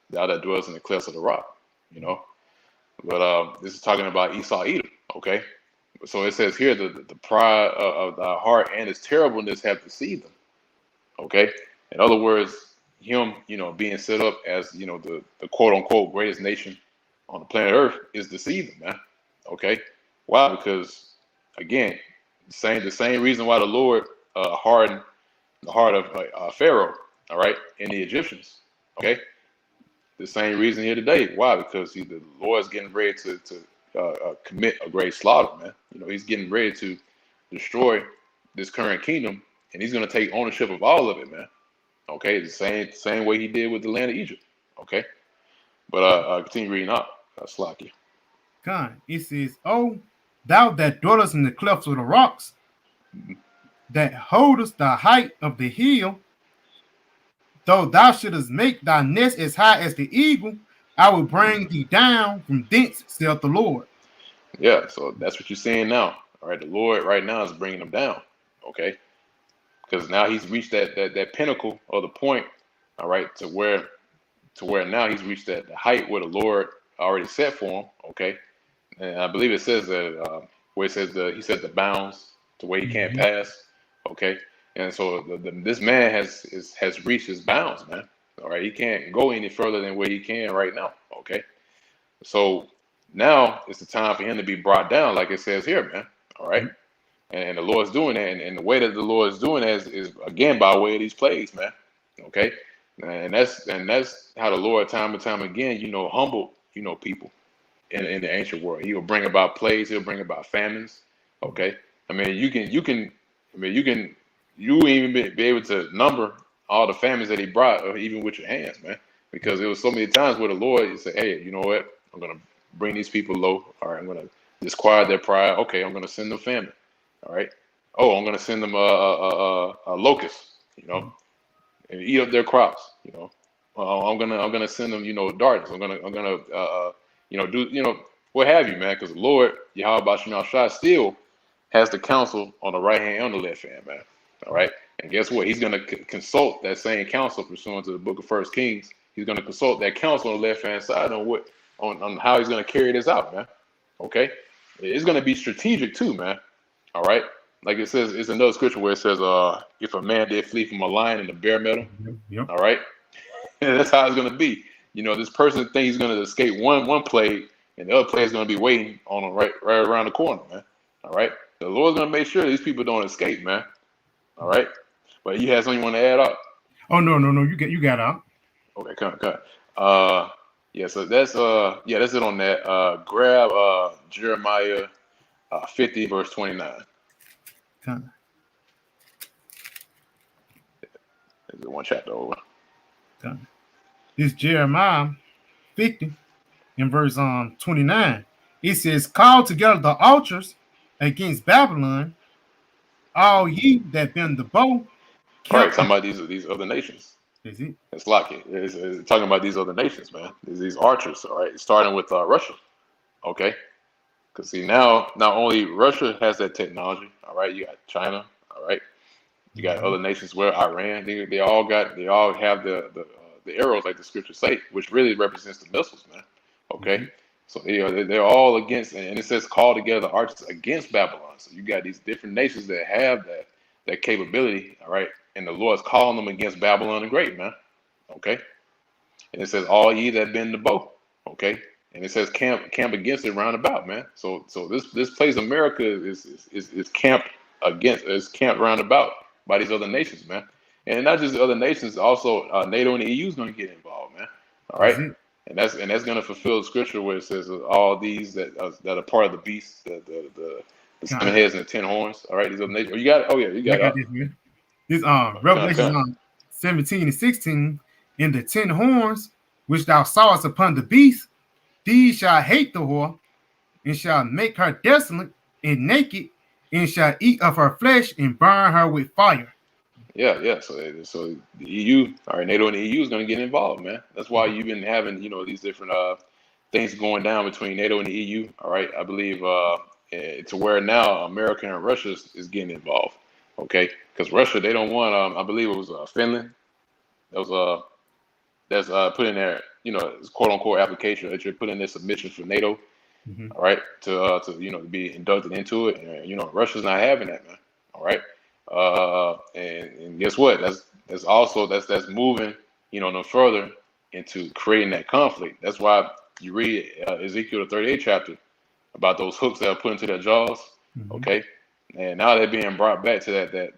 S1: thou that dwells in the clefts of the rock." But this is talking about Esau, Edom. Okay, so it says here the pride of thy heart and its terribleness have deceived them. Okay, in other words, him, being set up as the quote unquote greatest nation on the planet Earth is deceiving, man. Okay, why? Because again, the same reason why the Lord hardened the heart of Pharaoh, all right, and the Egyptians. Okay, the same reason here today. Why? Because the Lord's getting ready to commit a great slaughter, man. He's getting ready to destroy this current kingdom, and he's going to take ownership of all of it, man. Okay, the same way he did with the land of Egypt. Okay, but continue reading up. Slacky.
S2: God, it says, "Oh, thou that dwellest in the clefts of the rocks, that holdest the height of the hill, though thou shouldest make thy nest as high as the eagle, I will bring thee down from thence, saith the Lord."
S1: Yeah, so that's what you're saying now. All right, the Lord right now is bringing them down. Okay, because now he's reached that pinnacle or the point. All right, to where now he's reached the height where the Lord already set for him. Okay, and I believe it says that where it says he set the bounds to where he can't pass. Okay, and so this man has reached his bounds, man. All right, he can't go any further than where he can right now. Okay, so now it's the time for him to be brought down, like it says here, man. All right, and the Lord's doing that, and the way that the Lord is doing that is again by way of these plagues, man. Okay, and that's how the Lord time and time again, humbled people in the ancient world. He will bring about plagues. He'll bring about famines. Okay, I mean you even be able to number all the famines that he brought, even with your hands, man. Because there was so many times where the Lord said, "Hey, you know what? I'm gonna bring these people low. All right, I'm gonna disquiet their pride. Okay, I'm gonna send them famine. All right. Oh, I'm gonna send them a locust, and eat up their crops. I'm gonna send them, darkness. I'm gonna do what have you, man. Because the Lord Yahweh Bashim Shah still has the counsel on the right hand and the left hand, man. All right. And guess what? He's gonna consult that same counsel pursuant to the book of First Kings. He's gonna consult that counsel on the left hand side on how he's gonna carry this out, man. Okay. It's gonna be strategic too, man. All right. Like it says, it's another scripture where it says, if a man did flee from a lion and a bear met him, all right. That's how it's gonna be. This person thinks he's gonna escape one plague, and the other plague is gonna be waiting on him right around the corner, man. All right. The Lord's gonna make sure these people don't escape, man. All right. But you have something you want to add up?
S2: Oh no, you got out.
S1: Okay, come on. Yeah, so that's that's it on that. Grab Jeremiah 50 verse 29.
S2: Okay.
S1: Is it one chapter over?
S2: Okay. This Jeremiah 50 in verse 29. It says, "Call together the archers against Babylon, all ye that bend the bow."
S1: Right, talking about these other nations.
S2: Is it?
S1: It's like it's talking about these other nations, man. These archers, all right. Starting with Russia, okay. Because see now, not only Russia has that technology, all right. You got China, all right. You got other nations where Iran, they all have the arrows like the scriptures say, which really represents the missiles, man. Okay, so they're all against, and it says call together the archers against Babylon. So you got these different nations that have that capability, all right, and the Lord's calling them against Babylon the Great, man. Okay, and it says all ye that bend the bow, okay, and it says camp against it round about, man. So this place America is camped against, is camped round about by these other nations, man. And not just the other nations, also NATO and the EU is going to get involved, man. All right, and that's going to fulfill the scripture where it says all these that are part of the beast, the 7 heads and the 10 horns. All right, these other nations. You got it. Oh yeah, you got it.
S2: This, man. This Revelation 17 and 16. In the 10 horns which thou sawest upon the beast, these shall hate the whore, and shall make her desolate and naked, and shall eat of her flesh and burn her with fire.
S1: Yeah. So the EU, all right, NATO and the EU is going to get involved, man. That's why you've been having, these different things going down between NATO and the EU. All right, I believe to where now America and Russia is getting involved. Okay, because Russia, they don't want. I believe it was Finland. That was that's put in there, it's quote unquote application that you're putting in submission for NATO. All right, to be inducted into it, and Russia's not having that, man. All right. And guess what? That's also moving, no further into creating that conflict. That's why you read Ezekiel the 38th chapter about those hooks that are put into their jaws. Okay, and now they're being brought back to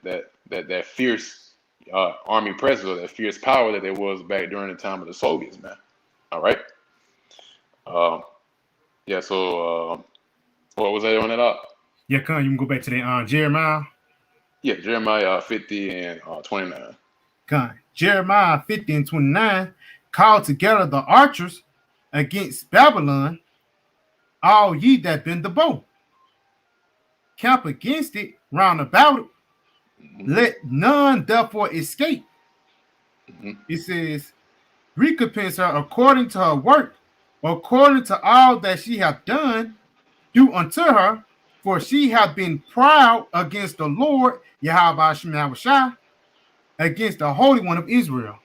S1: that fierce army presence, or that fierce power that there was back during the time of the Soviets, man. All right. Yeah. So what was that on that up?
S2: Yeah, come on, you can go back to the Jeremiah.
S1: Yeah, Jeremiah 50 and 29.
S2: God, Jeremiah 50 and 29, call together the archers against Babylon, all ye that bend the bow. Camp against it round about it. Let none therefore escape. It says, recompense her according to her work, according to all that she hath done, do unto her, for she hath been proud against the Lord, Yahweh Shemashah, against the Holy One of Israel.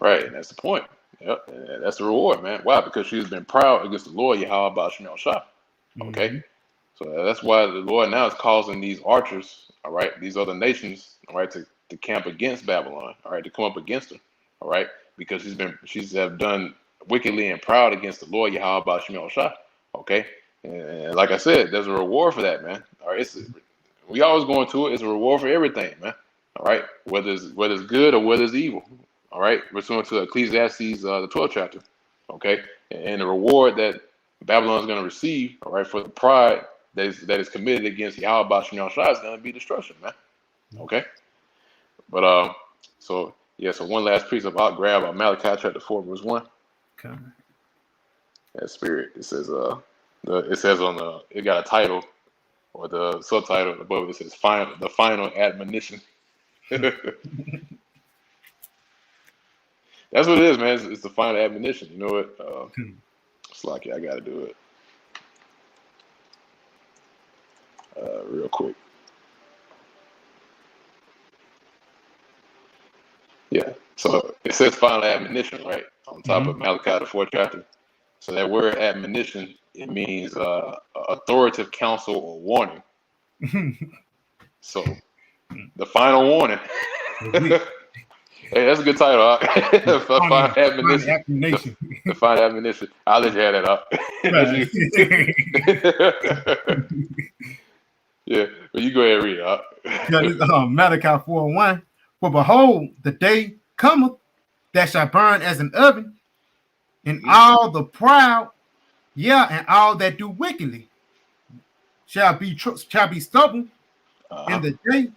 S1: Right, and that's the point. Yep, and that's the reward, man. Why? Because she's been proud against the Lord, Yahweh Shemashah. Okay, so that's why the Lord now is causing these archers, all right, these other nations, all right, to camp against Babylon, all right, to come up against her, all right, because she's have done wickedly and proud against the Lord, Yahweh Shemashah. Okay. And like I said, there's a reward for that, man. All right, we always go into it. It's a reward for everything, man. All right, whether it's good or whether it's evil. All right, we're going to Ecclesiastes, the 12th chapter. Okay, and the reward that Babylon is going to receive, all right, for the pride that is committed against Yahweh Shemashah is going to be destruction, man. Okay, but so one last precept. I'll grab Malachi chapter 4 verse 1.
S2: Okay.
S1: That spirit. It says it got a title or the subtitle above it says the final admonition. That's what it is, man. It's the final admonition. You know what? It's like, I gotta do it real quick. Yeah. So it says final admonition, right, on top of Malachi the 4th chapter. So that word admonition, it means authoritative counsel or warning. So the final warning. Hey, that's a good title. The final admonition. The final admonition. I'll let you add that up. Yeah, but you go ahead and read it up.
S2: Malachi 4:1. For behold, the day cometh that shall burn as an oven, and all the proud, and all that do wickedly shall be stubborn, and the day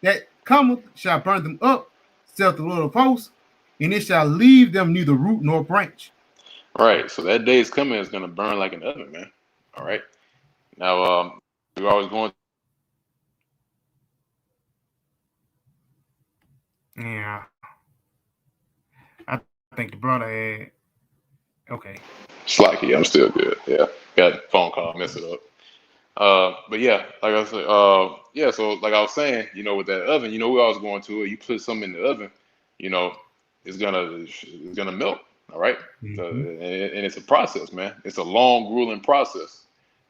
S2: that cometh shall burn them up, saith the Lord of hosts, and it shall leave them neither root nor branch.
S1: All right, so that day is coming. It's gonna burn like an oven, man. All right. Now, we're always going.
S2: Yeah, I think the brother had. Okay.
S1: Slacky, I'm still good. Yeah, got a phone call, mess it up. But yeah, like I said, yeah. So like I was saying, with that oven, we always going to it. You put something in the oven, you know, it's gonna melt. All right, and it's a process, man. It's a long, grueling process.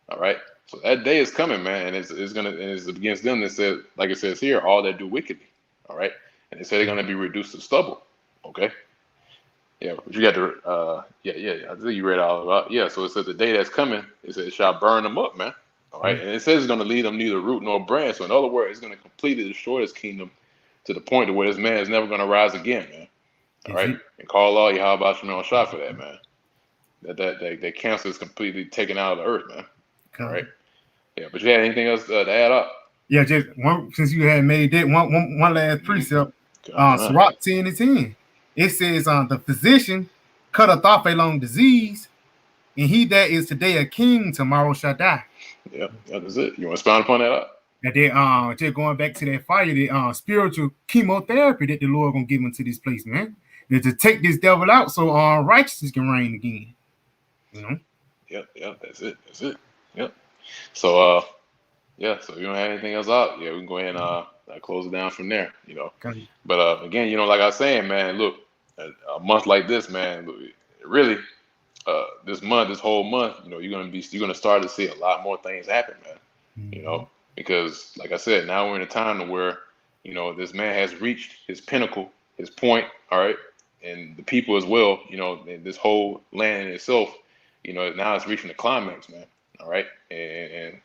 S1: All right. So that day is coming, man, and it's against them that said, like it says here, all that do wickedly. All right, and they say they're gonna be reduced to stubble. Okay. Yeah, but you got to, I think you read all about. Yeah, so it says the day that's coming, it says it shall burn them up, man. All right, and it says it's going to lead them neither root nor branch. So in other words, it's going to completely destroy this kingdom to the point to where this man is never going to rise again, man. All right, and call all you, how about you, shot for that, man? That cancer is completely taken out of the earth, man. All right, yeah. But you had anything else to add up?
S2: Yeah, just one, since you had made that one last precept. Sirach 10:10. It says, the physician cutteth off a long disease, and he that is today a king, tomorrow shall die.
S1: Yep, that is it. You want to expound upon that up?
S2: And then just going back to that fire, the spiritual chemotherapy that the Lord gonna give into this place, man. Is to take this devil out so righteousness can reign again.
S1: Yep, that's it. Yep. So yeah, so if you don't have anything else out, yeah, we can go ahead and close it down from there, Okay. But again, like I was saying, man, look, a month like this, man, really, this whole month, you're gonna start to see a lot more things happen, man. Because like I said, now we're in a time where, this man has reached his pinnacle, his point, all right, and the people as well, and this whole land in itself, now it's reaching the climax, man. All right, and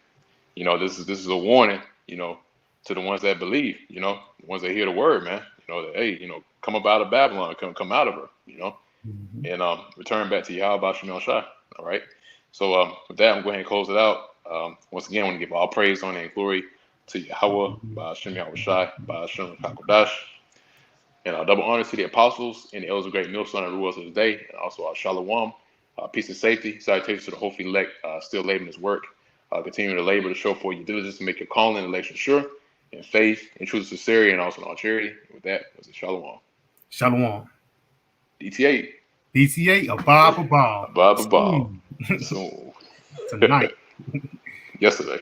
S1: this is a warning, to the ones that believe, the ones that hear the word, man, that, hey, come up out of Babylon, come out of her, and return back to Yahweh Shemel Shai. All right. So with that, I'm going to close it out. Once again, I want to give all praise, honor, and glory to Yahweh, by Shem Yahweh Shai, by Shem Hakodash, and double honor to the apostles and the elders of great millstone and rulers of the day, and also our Shalom, peace and safety. Salutations to the hopefully elect, still laboring his work. Continue to labor to show forth your diligence to make your calling and election sure, in faith, in truth, sincerity, and also in all charity. With that, was it Shalom.
S2: Shalom.
S1: DTA.
S2: DTA, a Bob.
S1: Soon.
S2: Tonight.
S1: Yesterday.